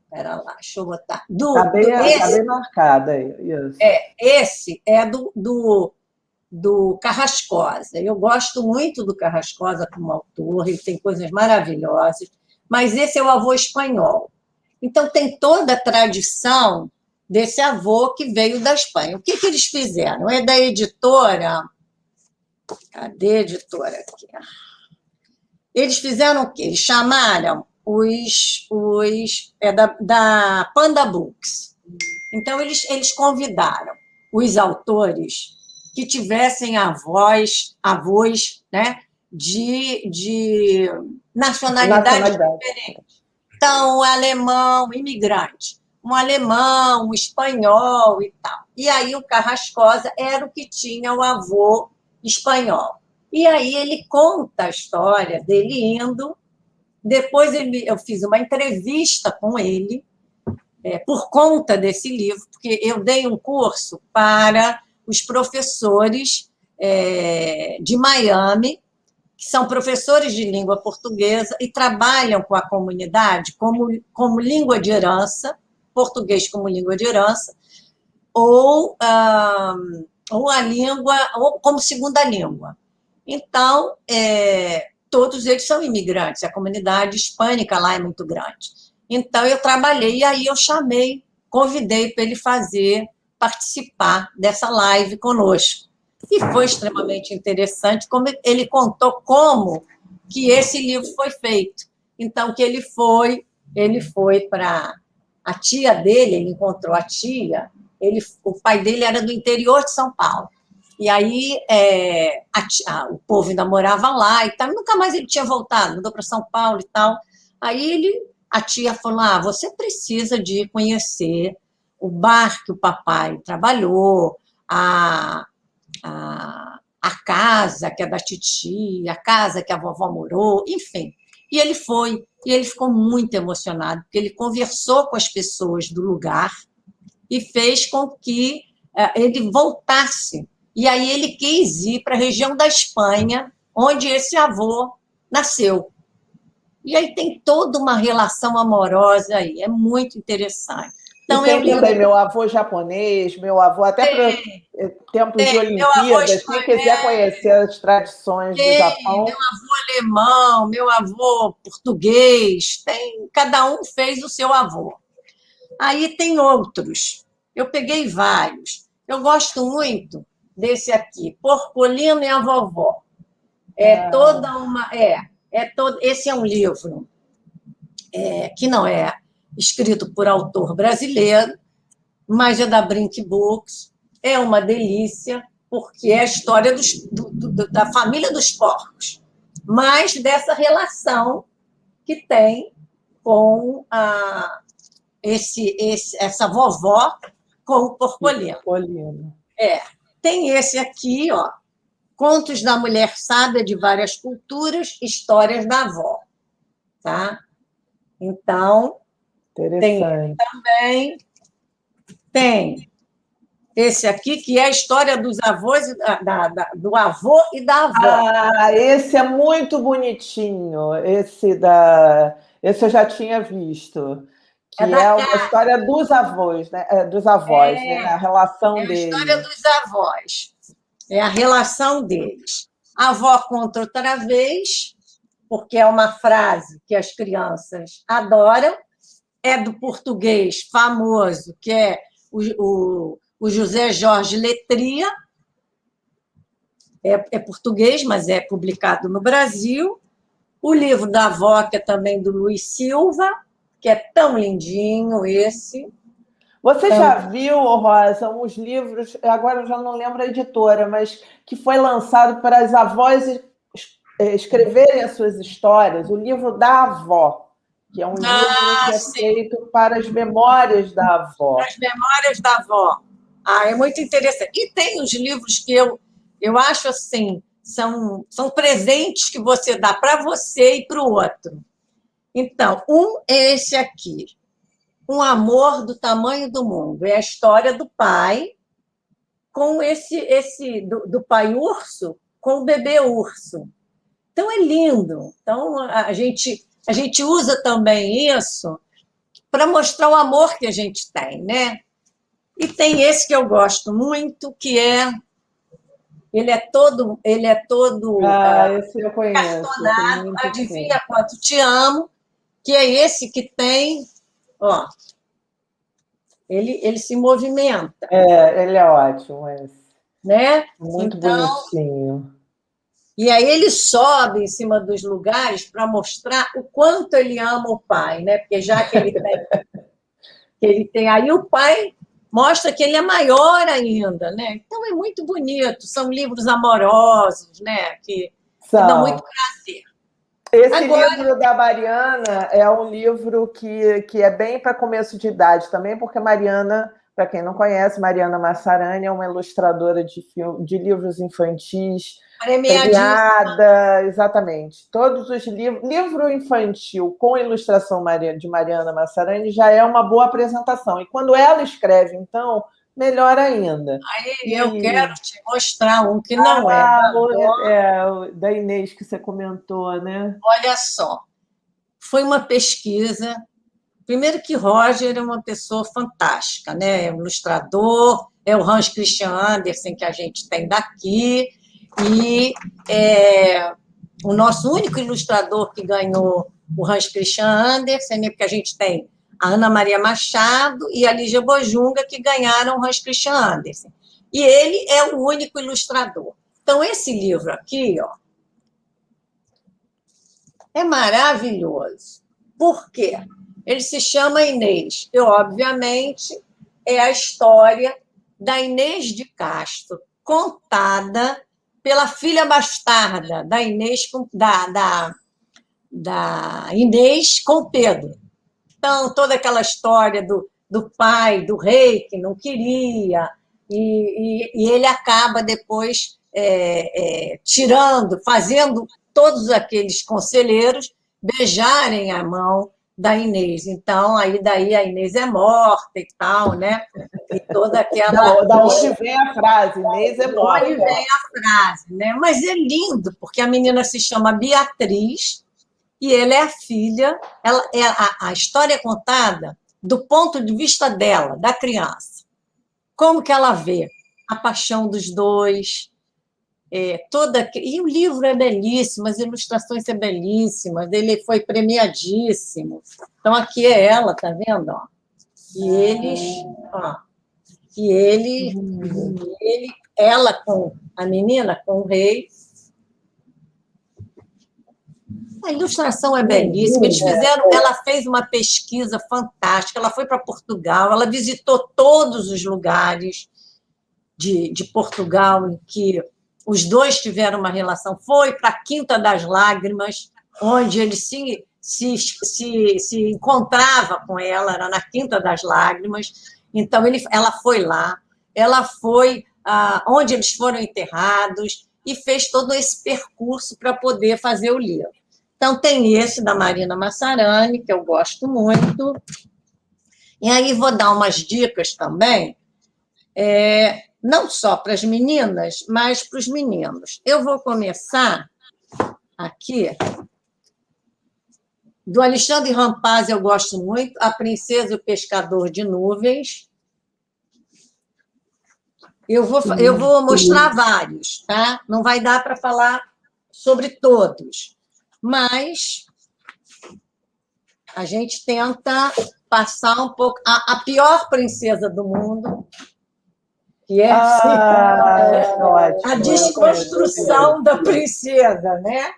C: Espera lá, deixa eu botar.
A: Está bem marcada aí, isso.
C: Esse é do Carrascosa. Eu gosto muito do Carrascosa como autor, ele tem coisas maravilhosas, mas esse é o avô espanhol. Então, tem toda a tradição desse avô que veio da Espanha. O que eles fizeram? É da editora. Cadê a editora aqui? Eles fizeram o quê? Eles chamaram da Panda Books. Então, eles convidaram os autores que tivessem avós, né, de nacionalidades diferentes. Então, um alemão, imigrante, um alemão, um espanhol e tal. E aí o Carrascosa era o que tinha o avô espanhol. E aí ele conta a história dele indo. Depois eu fiz uma entrevista com ele, por conta desse livro, porque eu dei um curso para os professores de Miami, que são professores de língua portuguesa e trabalham com a comunidade como língua de herança, português como língua de herança, ou a língua, ou como segunda língua. Então, todos eles são imigrantes, a comunidade hispânica lá é muito grande. Então, eu trabalhei, e aí eu convidei para ele participar dessa live conosco. E foi extremamente interessante, como ele contou como que esse livro foi feito. Então, que ele foi para a tia dele, ele encontrou a tia, o pai dele era do interior de São Paulo. E aí o povo ainda morava lá e tal, e nunca mais ele tinha voltado, mudou para São Paulo e tal. Aí a tia falou: você precisa de conhecer o bar que o papai trabalhou, a casa que é da titia, a casa que a vovó morou, enfim. E ele foi, e ele ficou muito emocionado, porque ele conversou com as pessoas do lugar e fez com que ele voltasse. E aí ele quis ir para a região da Espanha, onde esse avô nasceu. E aí tem toda uma relação amorosa aí, é muito interessante.
A: Então, e tem também meu avô japonês, meu avô até para tempos de Olimpíadas, quem quiser conhecer as tradições do Japão.
C: Meu avô alemão, meu avô português, cada um fez o seu avô. Aí tem outros, eu peguei vários. Eu gosto muito desse aqui, Porcolino e a Vovó. Esse é um livro que não é escrito por autor brasileiro, mas é da Brink Books. É uma delícia, porque é a história da família dos porcos, mas dessa relação que tem com essa vovó com o Porcolino. Tem esse aqui, ó, Contos da Mulher Sábia de Várias Culturas, Histórias da Avó. Tá? Então, tem também. Tem Esse aqui, que é a história dos avós, do avô e da avó.
A: Ah, esse é muito bonitinho. Esse eu já tinha visto,
C: É
A: que
C: da
A: é uma
C: casa.
A: história dos avós, né? Dos avós, né? A
C: É
A: relação
C: a história
A: deles.
C: dos avós. É a relação deles. A avó conta outra vez, porque é uma frase que as crianças adoram, é do português famoso, que é o José Jorge Letria, é português, mas é publicado no Brasil. O livro da avó, que é também do Luiz Silva, que é tão lindinho esse.
A: Você
C: Então,
A: já viu, Rosa, uns livros, agora eu já não lembro a editora, mas que foi lançado para as avós escreverem as suas histórias, o livro da avó, que é um livro que é
C: sim,
A: feito para as memórias da avó.
C: as memórias da avó. Ah, é muito interessante. E tem os livros que eu acho assim, são presentes que você dá para você e para o outro. Então, um é esse aqui, Um Amor do Tamanho do Mundo. É a história do pai com do pai urso com o bebê urso. Então, é lindo. Então, a gente usa também isso para mostrar o amor que a gente tem, né? E tem esse que eu gosto muito, que ele é todo
A: Ah, esse eu conheço, esse é
C: cartonado,
A: muito
C: adivinha
A: fofo.
C: quanto te amo, que é esse que tem, ó, ele se movimenta,
A: É, ele é ótimo, esse.
C: né?
A: Muito
C: Então,
A: bonitinho.
C: e aí ele sobe em cima dos lugares para mostrar o quanto ele ama o pai, né? Porque já que ele tem aí o pai mostra que ele é maior ainda, né? Então é muito bonito, são livros amorosos, né? Que dão muito
A: São.
C: prazer.
A: Esse
C: Agora,
A: livro da Mariana é um livro que é bem para começo de idade também, porque Mariana, para quem não conhece, Mariana Massarani é uma ilustradora de livros infantis,
C: premiadíssima.
A: premiada, exatamente. Todos os livro infantil com ilustração de Mariana Massarani já é uma boa apresentação. E quando ela escreve, então, melhor ainda.
C: Aí eu
A: E
C: quero te mostrar um que não é da avó.
A: da Inês que você comentou, né?
C: Olha só, foi uma pesquisa. Primeiro que Roger é uma pessoa fantástica, né? É um ilustrador, é o Hans Christian Andersen que a gente tem daqui, e o nosso único ilustrador que ganhou o Hans Christian Andersen, né? Porque a gente tem a Ana Maria Machado e a Lígia Bojunga que ganharam o Hans Christian Andersen. E ele é o único ilustrador. Então, esse livro aqui, ó, é maravilhoso. Por quê? Ele se chama Inês. E, obviamente, é a história da Inês de Castro, contada pela filha bastarda da Inês, da Inês com Pedro. Então, toda aquela história do pai, do rei, que não queria, e ele acaba depois fazendo todos aqueles conselheiros beijarem a mão da Inês. Então, aí daí a Inês é morta e tal, né? E toda aquela.
A: Da onde vem a frase? Inês é
C: De onde
A: morta.
C: vem a frase, né? Mas é lindo, porque a menina se chama Beatriz e ela é a filha, a história é contada do ponto de vista dela, da criança. Como que ela vê a paixão dos dois, e o livro é belíssimo, as ilustrações são belíssimas, ele foi premiadíssimo. Então, aqui é ela, tá vendo? Ó? E eles, ó, ela com a menina, com o rei. A ilustração é belíssima. Ela fez uma pesquisa fantástica. Ela foi para Portugal, ela visitou todos os lugares de Portugal em que os dois tiveram uma relação. Foi para a Quinta das Lágrimas, onde ele se encontrava com ela, era na Quinta das Lágrimas. Então, ela foi lá, ela foi onde eles foram enterrados e fez todo esse percurso para poder fazer o livro. Então, tem esse da Marina Massarani, que eu gosto muito. E aí vou dar umas dicas também não só para as meninas, mas para os meninos. Eu vou começar aqui. Do Alexandre Rampaz eu gosto muito, A Princesa e o Pescador de Nuvens. Eu vou mostrar vários, tá? Não vai dar para falar sobre todos, mas a gente tenta passar um pouco... A pior princesa do mundo, que é a desconstrução da princesa, né?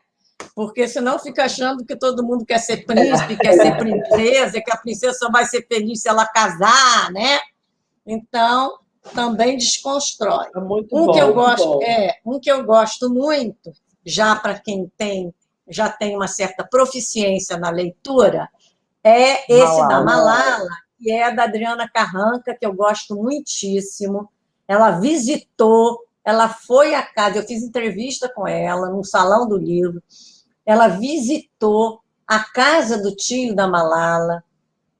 C: Porque senão fica achando que todo mundo quer ser príncipe, quer ser princesa, que a princesa só vai ser feliz se ela casar, né? Então, também desconstrói. Um que eu gosto muito, já para quem já tem uma certa proficiência na leitura, é esse da Malala, que é da Adriana Carranca, que eu gosto muitíssimo. Ela visitou, ela foi à casa, eu fiz entrevista com ela no Salão do Livro, ela visitou a casa do tio da Malala,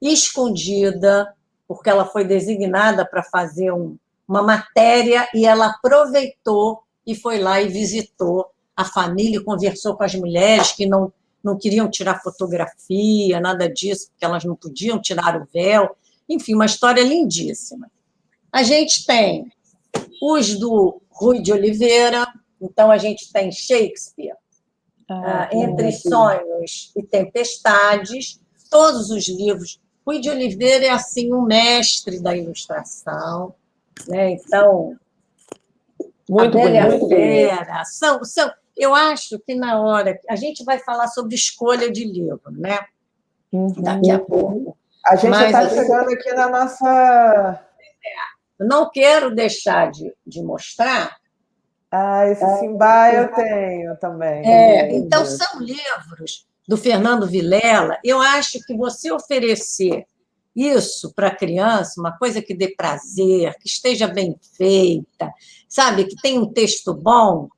C: escondida, porque ela foi designada para fazer uma matéria, e ela aproveitou e foi lá e visitou a família, conversou com as mulheres que não queriam tirar fotografia, nada disso, porque elas não podiam tirar o véu. Enfim, uma história lindíssima. A gente tem os do Rui de Oliveira, então a gente tem Shakespeare, Entre Sonhos e Tempestades, todos os livros. Rui de Oliveira é assim um mestre da ilustração, né? Então,
A: muito
C: a Bela e a
A: bonito.
C: Fera, eu acho que na hora a gente vai falar sobre escolha de livro, né? Daqui a pouco.
A: A gente está chegando aqui na nossa...
C: Eu não quero deixar de mostrar.
A: Esse Simba eu tenho também.
C: Então, são livros do Fernando Vilela. Eu acho que você oferecer isso para a criança, uma coisa que dê prazer, que esteja bem feita, sabe, que tenha um texto bom,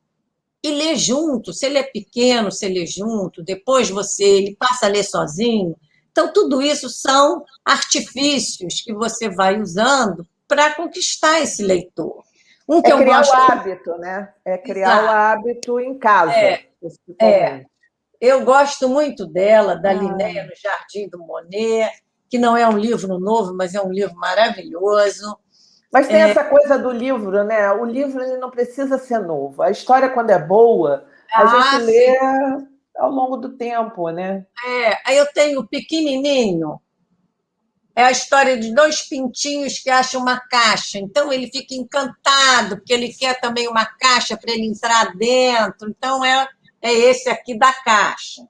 C: e ler junto. Se ele é pequeno, você lê junto, depois ele passa a ler sozinho. Então, tudo isso são artifícios que você vai usando para conquistar esse leitor.
A: Criar o hábito, né? Criar o hábito em casa.
C: Eu gosto muito dela, da Linéia no Jardim do Monet, que não é um livro novo, mas é um livro maravilhoso.
A: Mas tem essa coisa do livro, né? O livro ele não precisa ser novo. A história, quando é boa, a gente lê ao longo do tempo, né?
C: Aí eu tenho o Pequenininho. É a história de dois pintinhos que acham uma caixa. Então, ele fica encantado, porque ele quer também uma caixa para ele entrar dentro. Então, é esse aqui da caixa.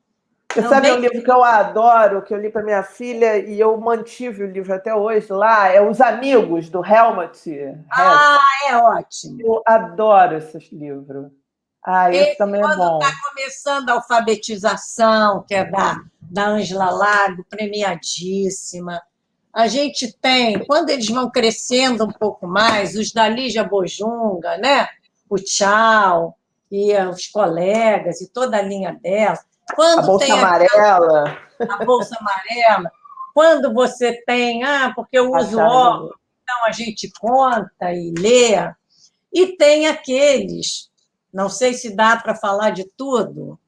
A: Você sabe um livro que eu adoro, que eu li para minha filha, e eu mantive o livro até hoje lá, é Os Amigos, do Helmut Hesse.
C: É ótimo.
A: Eu adoro esse livro. Esse também é bom.
C: Quando está começando a alfabetização, que é da Ângela Lago, premiadíssima. A gente tem, quando eles vão crescendo um pouco mais, os da Lígia Bojunga, né? O Tchau, e os colegas, e toda a linha dela. Quando
A: a Bolsa Amarela.
C: A Bolsa Amarela. Quando você tem, porque eu uso óculos, então a gente conta e lê. E tem aqueles, não sei se dá para falar de tudo,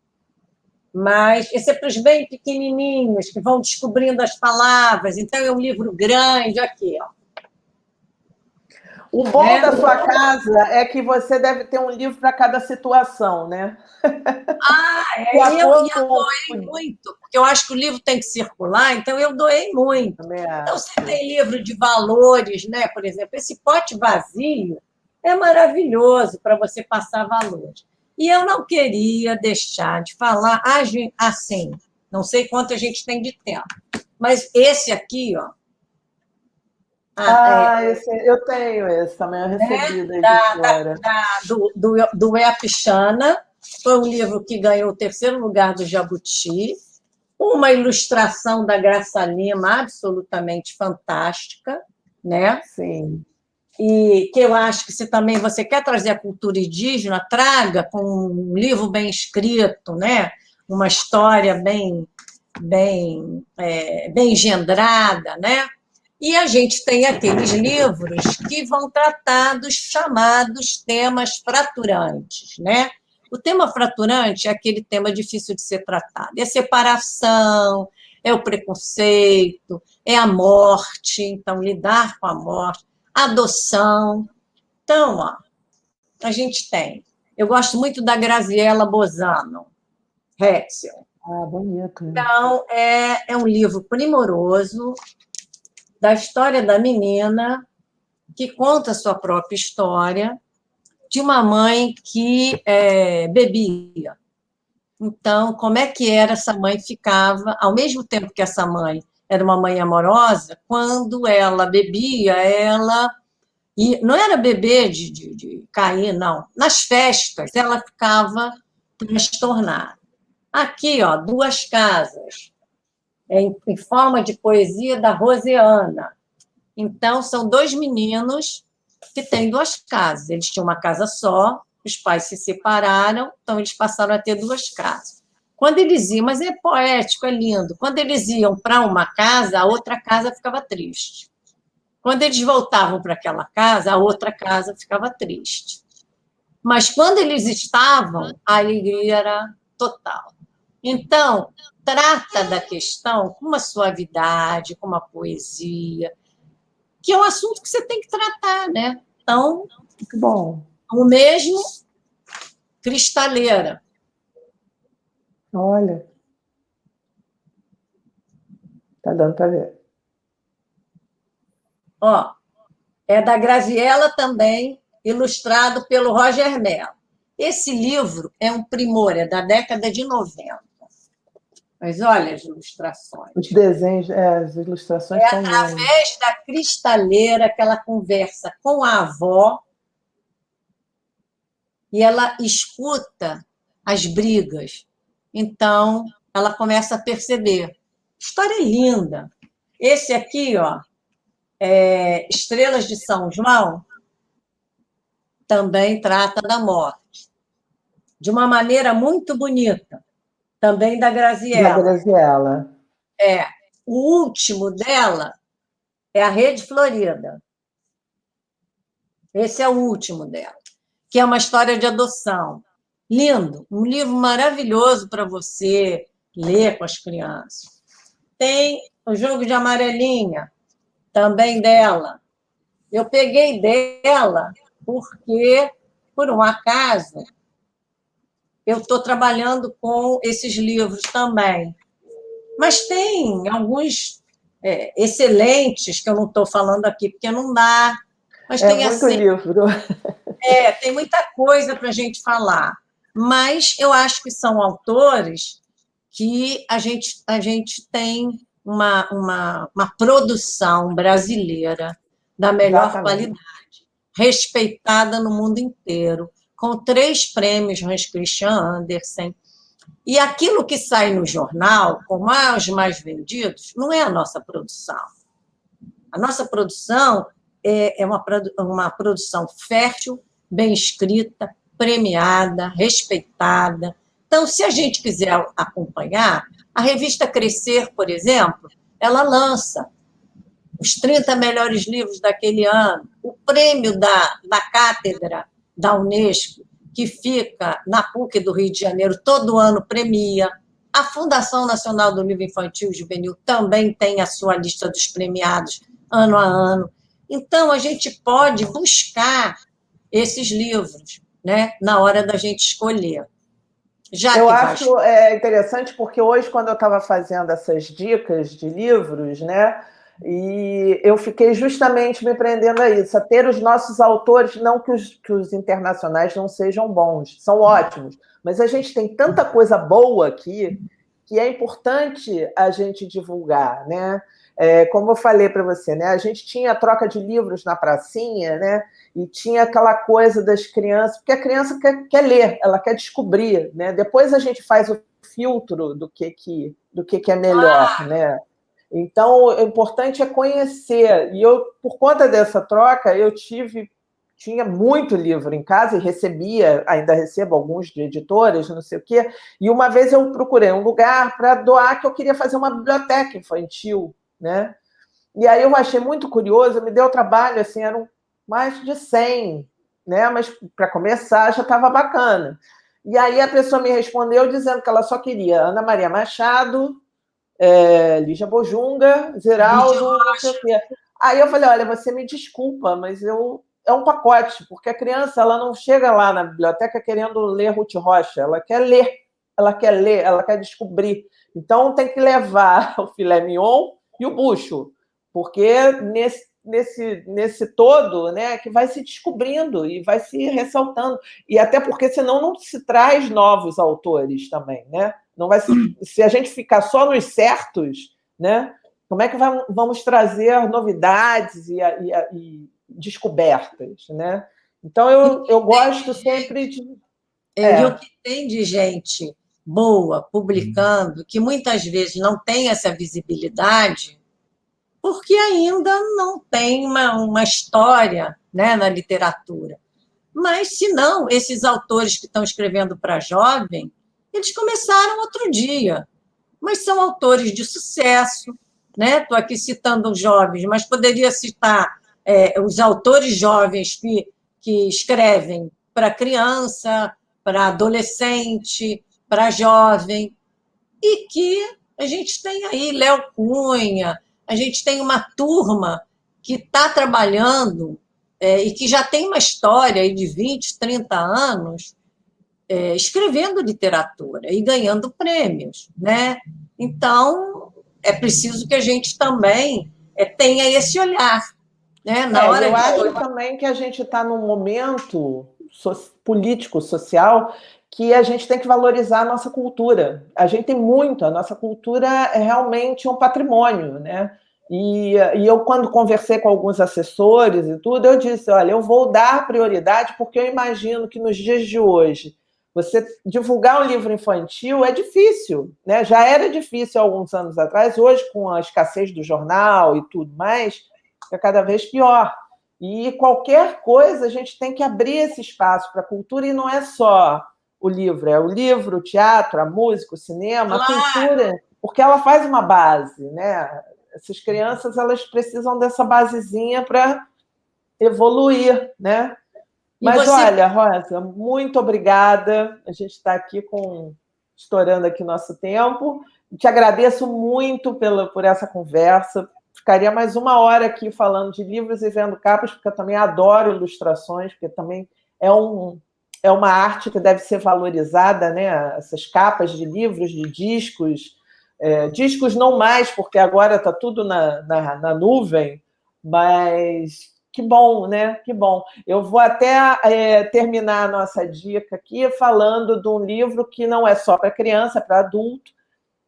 C: mas esse é para os bem pequenininhos, que vão descobrindo as palavras. Então, é um livro grande, aqui.
A: O bom da sua casa é que você deve ter um livro para cada situação, né?
C: Eu doei muito, porque eu acho que o livro tem que circular, então eu doei muito. Então, você tem livro de valores, né? Por exemplo, esse pote vazio é maravilhoso para você passar valores. E eu não queria deixar de falar assim, não sei quanto a gente tem de tempo, mas esse aqui, ó.
A: Eu tenho esse também, eu recebi da editora.
C: Do Eapixana, foi um livro que ganhou o 3º lugar do Jabuti, uma ilustração da Graça Lima absolutamente fantástica, né?
A: Sim.
C: E que eu acho que se também você quer trazer a cultura indígena, traga com um livro bem escrito, né? Uma história bem engendrada, né? E a gente tem aqueles livros que vão tratar dos chamados temas fraturantes, né? O tema fraturante é aquele tema difícil de ser tratado. É a separação, é o preconceito, é a morte, então, lidar com a morte, adoção. Então, ó, a gente tem. Eu gosto muito da Graziella Bozano, Hetzel.
A: Ah, bonito.
C: Então, é um livro primoroso da história da menina que conta a sua própria história de uma mãe que bebia. Então, como é que era essa mãe ficava, ao mesmo tempo que essa mãe era uma mãe amorosa, quando ela bebia, ela... E não era beber de cair, não. Nas festas, ela ficava transtornada. Aqui, ó, Duas Casas, em forma de poesia da Roseana. Então, são dois meninos que têm duas casas. Eles tinham uma casa só, os pais se separaram, então eles passaram a ter duas casas. Quando eles iam, mas é poético, é lindo, quando eles iam para uma casa, a outra casa ficava triste. Quando eles voltavam para aquela casa, a outra casa ficava triste. Mas quando eles estavam, a alegria era total. Então, trata da questão com uma suavidade, com uma poesia, que é um assunto que você tem que tratar, né? Então,
A: muito bom.
C: O mesmo, Cristaleira.
A: Olha. Tá dando para ver.
C: Ó, é da Graziella também, ilustrado pelo Roger Mello. Esse livro é um primor, é da década de 90. Mas olha as ilustrações.
A: Os desenhos, as ilustrações são lindas.
C: Através da Cristaleira que ela conversa com a avó e ela escuta as brigas. Então, ela começa a perceber. História linda. Esse aqui, ó, Estrelas de São João, também trata da morte. De uma maneira muito bonita. Também da Graziella.
A: Da Graziella.
C: O último dela é a Rede Florida. Esse é o último dela, que é uma história de adoção. Lindo, um livro maravilhoso para você ler com as crianças. Tem O Jogo de Amarelinha, também dela. Eu peguei dela porque, por um acaso, eu estou trabalhando com esses livros também. Mas tem alguns excelentes, que eu não estou falando aqui, porque não dá. Mas tem
A: muito
C: assim,
A: livro.
C: Tem muita coisa para a gente falar. Mas eu acho que são autores que a gente tem uma produção brasileira da melhor
A: Exatamente.
C: qualidade, respeitada no mundo inteiro, com 3 prêmios Hans Christian Andersen. E aquilo que sai no jornal, como os mais vendidos, não é a nossa produção. A nossa produção é uma produção fértil, bem escrita, premiada, respeitada. Então, se a gente quiser acompanhar, a revista Crescer, por exemplo, ela lança os 30 melhores livros daquele ano, o prêmio da cátedra da Unesco, que fica na PUC do Rio de Janeiro, todo ano premia. A Fundação Nacional do Livro Infantil e Juvenil também tem a sua lista dos premiados ano a ano. Então, a gente pode buscar esses livros, né, na hora da gente escolher.
A: Eu acho interessante porque hoje, quando eu estava fazendo essas dicas de livros, né, e eu fiquei justamente me prendendo a isso, a ter os nossos autores, não que os internacionais não sejam bons, são ótimos, mas a gente tem tanta coisa boa aqui que é importante a gente divulgar, né? Como eu falei para você, né? A gente tinha a troca de livros na pracinha, né? E tinha aquela coisa das crianças, porque a criança quer ler, ela quer descobrir, né? Depois a gente faz o filtro do que é melhor, né? Então, o importante é conhecer. E eu, por conta dessa troca, tinha muito livro em casa e recebia, ainda recebo alguns de editoras, não sei o quê. E uma vez eu procurei um lugar para doar, que eu queria fazer uma biblioteca infantil, né? E aí eu achei muito curioso, me deu trabalho, assim, eram mais de 100, né? Mas para começar já estava bacana. E aí a pessoa me respondeu dizendo que ela só queria Ana Maria Machado, Lígia Bojunga, Ziraldo, não sei o quê. Aí eu falei, olha, você me desculpa, mas é um pacote, porque a criança ela não chega lá na biblioteca querendo ler Ruth Rocha, ela quer ler, ela quer descobrir. Então tem que levar o filé mignon e o bucho, porque nesse todo, né, que vai se descobrindo e vai se ressaltando. E até porque senão não se traz novos autores também, né? Não vai se a gente ficar só nos certos, né? Como é que vamos trazer novidades e descobertas, né? Então eu gosto sempre de
C: e o que tem de gente boa publicando, que muitas vezes não tem essa visibilidade, porque ainda não tem uma história, né, na literatura. Mas, se não, esses autores que estão escrevendo para jovem, eles começaram outro dia, mas são autores de sucesso, né? Estou aqui citando os jovens, mas poderia citar os autores jovens que escrevem para criança, para adolescente, para jovem, e que a gente tem aí Léo Cunha, a gente tem uma turma que está trabalhando e que já tem uma história aí de 20, 30 anos escrevendo literatura e ganhando prêmios, né? Então, é preciso que a gente também tenha esse olhar, né? Na hora
A: eu acho também que a gente está num momento político, social, que a gente tem que valorizar a nossa cultura. A gente tem muito, a nossa cultura é realmente um patrimônio, né? E eu, quando conversei com alguns assessores e tudo, eu disse, olha, eu vou dar prioridade porque eu imagino que nos dias de hoje, você divulgar um livro infantil é difícil, né? Já era difícil há alguns anos atrás, hoje com a escassez do jornal e tudo mais, é cada vez pior. E qualquer coisa, a gente tem que abrir esse espaço para a cultura, e não é só o livro, o teatro, a música, o cinema, a cultura, porque ela faz uma base, né? Essas crianças, elas precisam dessa basezinha para evoluir, né? Mas olha, Rosa, muito obrigada. A gente está aqui estourando aqui nosso tempo. Te agradeço muito por essa conversa. Ficaria mais uma hora aqui falando de livros e vendo capas, porque eu também adoro ilustrações, porque também é uma arte que deve ser valorizada, né? Essas capas de livros, de discos. Discos não mais, porque agora está tudo na nuvem, mas que bom, né? Que bom. Eu vou até terminar a nossa dica aqui falando de um livro que não é só para criança, é para adulto,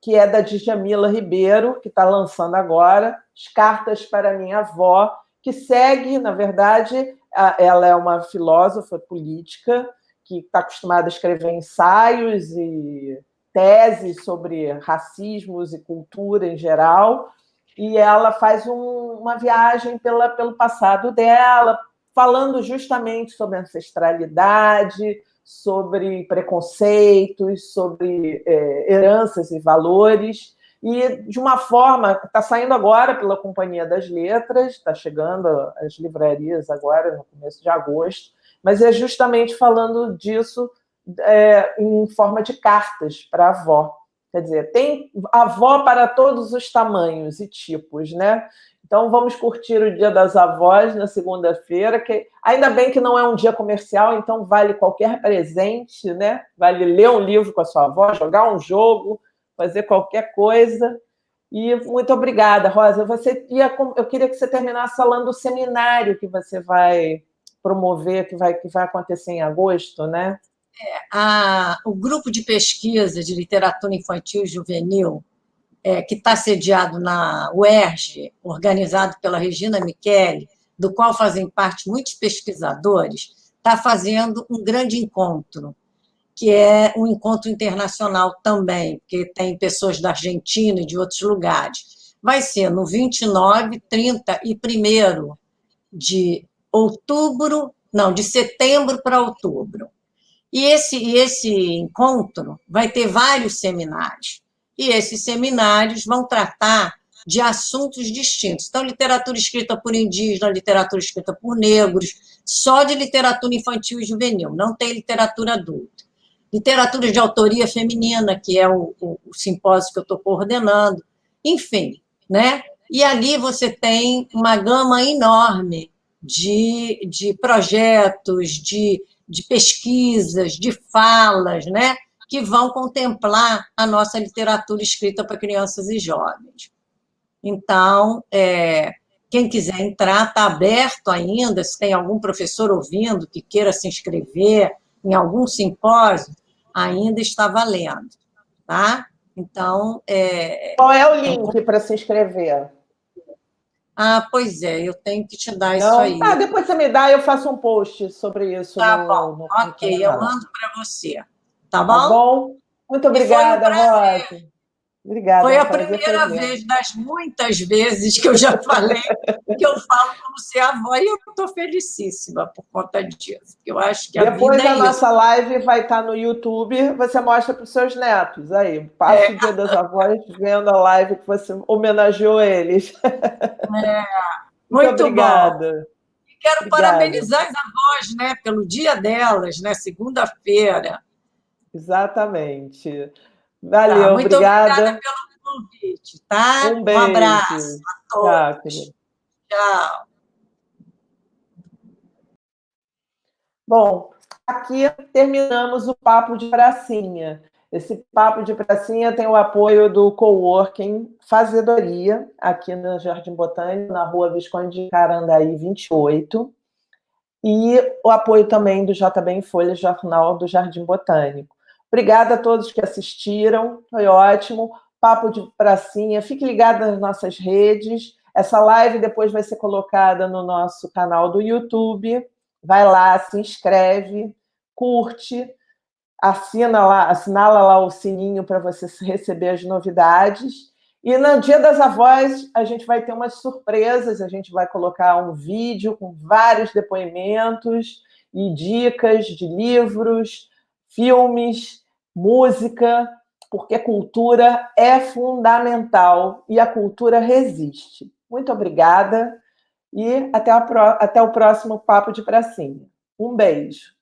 A: que é da Djamila Ribeiro, que está lançando agora, As Cartas para Minha Avó, que segue, na verdade, ela é uma filósofa política que está acostumada a escrever ensaios e teses sobre racismos e cultura em geral, e ela faz uma viagem pelo passado dela, falando justamente sobre ancestralidade, sobre preconceitos, sobre heranças e valores, e de uma forma, está saindo agora pela Companhia das Letras, está chegando às livrarias agora, no começo de agosto, mas é justamente falando disso em forma de cartas para a avó. Quer dizer, tem avó para todos os tamanhos e tipos, né? Então, vamos curtir o Dia das Avós na segunda-feira, que ainda bem que não é um dia comercial, então vale qualquer presente, né? Vale ler um livro com a sua avó, jogar um jogo, fazer qualquer coisa. E muito obrigada, Rosa. Eu queria que você terminasse falando do seminário que você vai promover, que vai acontecer em agosto, né?
C: O grupo de pesquisa de literatura infantil e juvenil, que está sediado na UERJ, organizado pela Regina Micheli, do qual fazem parte muitos pesquisadores, está fazendo um grande encontro, que é um encontro internacional também, porque tem pessoas da Argentina e de outros lugares. Vai ser no 29, 30 e 1º de outubro, não, de setembro para outubro. E esse encontro vai ter vários seminários. E esses seminários vão tratar de assuntos distintos. Então, literatura escrita por indígenas, literatura escrita por negros, só de literatura infantil e juvenil, não tem literatura adulta. Literatura de autoria feminina, que é o simpósio que eu estou coordenando, enfim, né? E ali você tem uma gama enorme de projetos, de pesquisas, de falas, né? Que vão contemplar a nossa literatura escrita para crianças e jovens. Então, quem quiser entrar, está aberto ainda, se tem algum professor ouvindo que queira se inscrever em algum simpósio, ainda está valendo, tá? Então...
A: Qual é o link para se inscrever?
C: Ah, pois é, eu tenho que te dar isso
A: Não?
C: aí.
A: Tá, depois você me dá e eu faço um post sobre isso
C: Tá
A: no
C: bom, ok, eu
A: canal.
C: mando para você, tá
A: Tá
C: bom?
A: bom? Muito obrigada, Rose. Obrigada,
C: Foi
A: um
C: a
A: prazer foi
C: primeira
A: meu.
C: vez das muitas vezes que eu já falei que eu falo como ser avó e eu estou felicíssima por conta disso. Eu acho que a
A: Depois
C: vida é
A: a
C: isso.
A: nossa live vai estar no YouTube, você mostra para os seus netos. Aí, passa o Dia das Avós vendo a live que você homenageou eles. Muito
C: Muito bom.
A: obrigada.
C: E quero
A: Obrigada.
C: parabenizar as avós, né, pelo dia delas, né, segunda-feira.
A: Exatamente.
C: Tá,
A: Valeu,
C: muito obrigada
A: obrigada.
C: pelo convite, tá?
A: Um
C: Um abraço
A: beijo.
C: a
A: Tchau,
C: todos.
A: querida.
C: Tchau.
A: Bom, aqui terminamos o Papo de Pracinha. Esse Papo de Pracinha tem o apoio do Coworking Fazedoria, aqui no Jardim Botânico, na rua Visconde de Carandaí, 28. E o apoio também do JB em Folha, Jornal do Jardim Botânico. Obrigada a todos que assistiram, foi ótimo. Papo de Pracinha, fique ligado nas nossas redes. Essa live depois vai ser colocada no nosso canal do YouTube. Vai lá, se inscreve, curte, assinala lá o sininho para você receber as novidades. E no Dia das Avós, a gente vai ter umas surpresas, a gente vai colocar um vídeo com vários depoimentos e dicas de livros, filmes, música, porque cultura é fundamental e a cultura resiste. Muito obrigada e até o próximo Papo de Pracinha. Um beijo.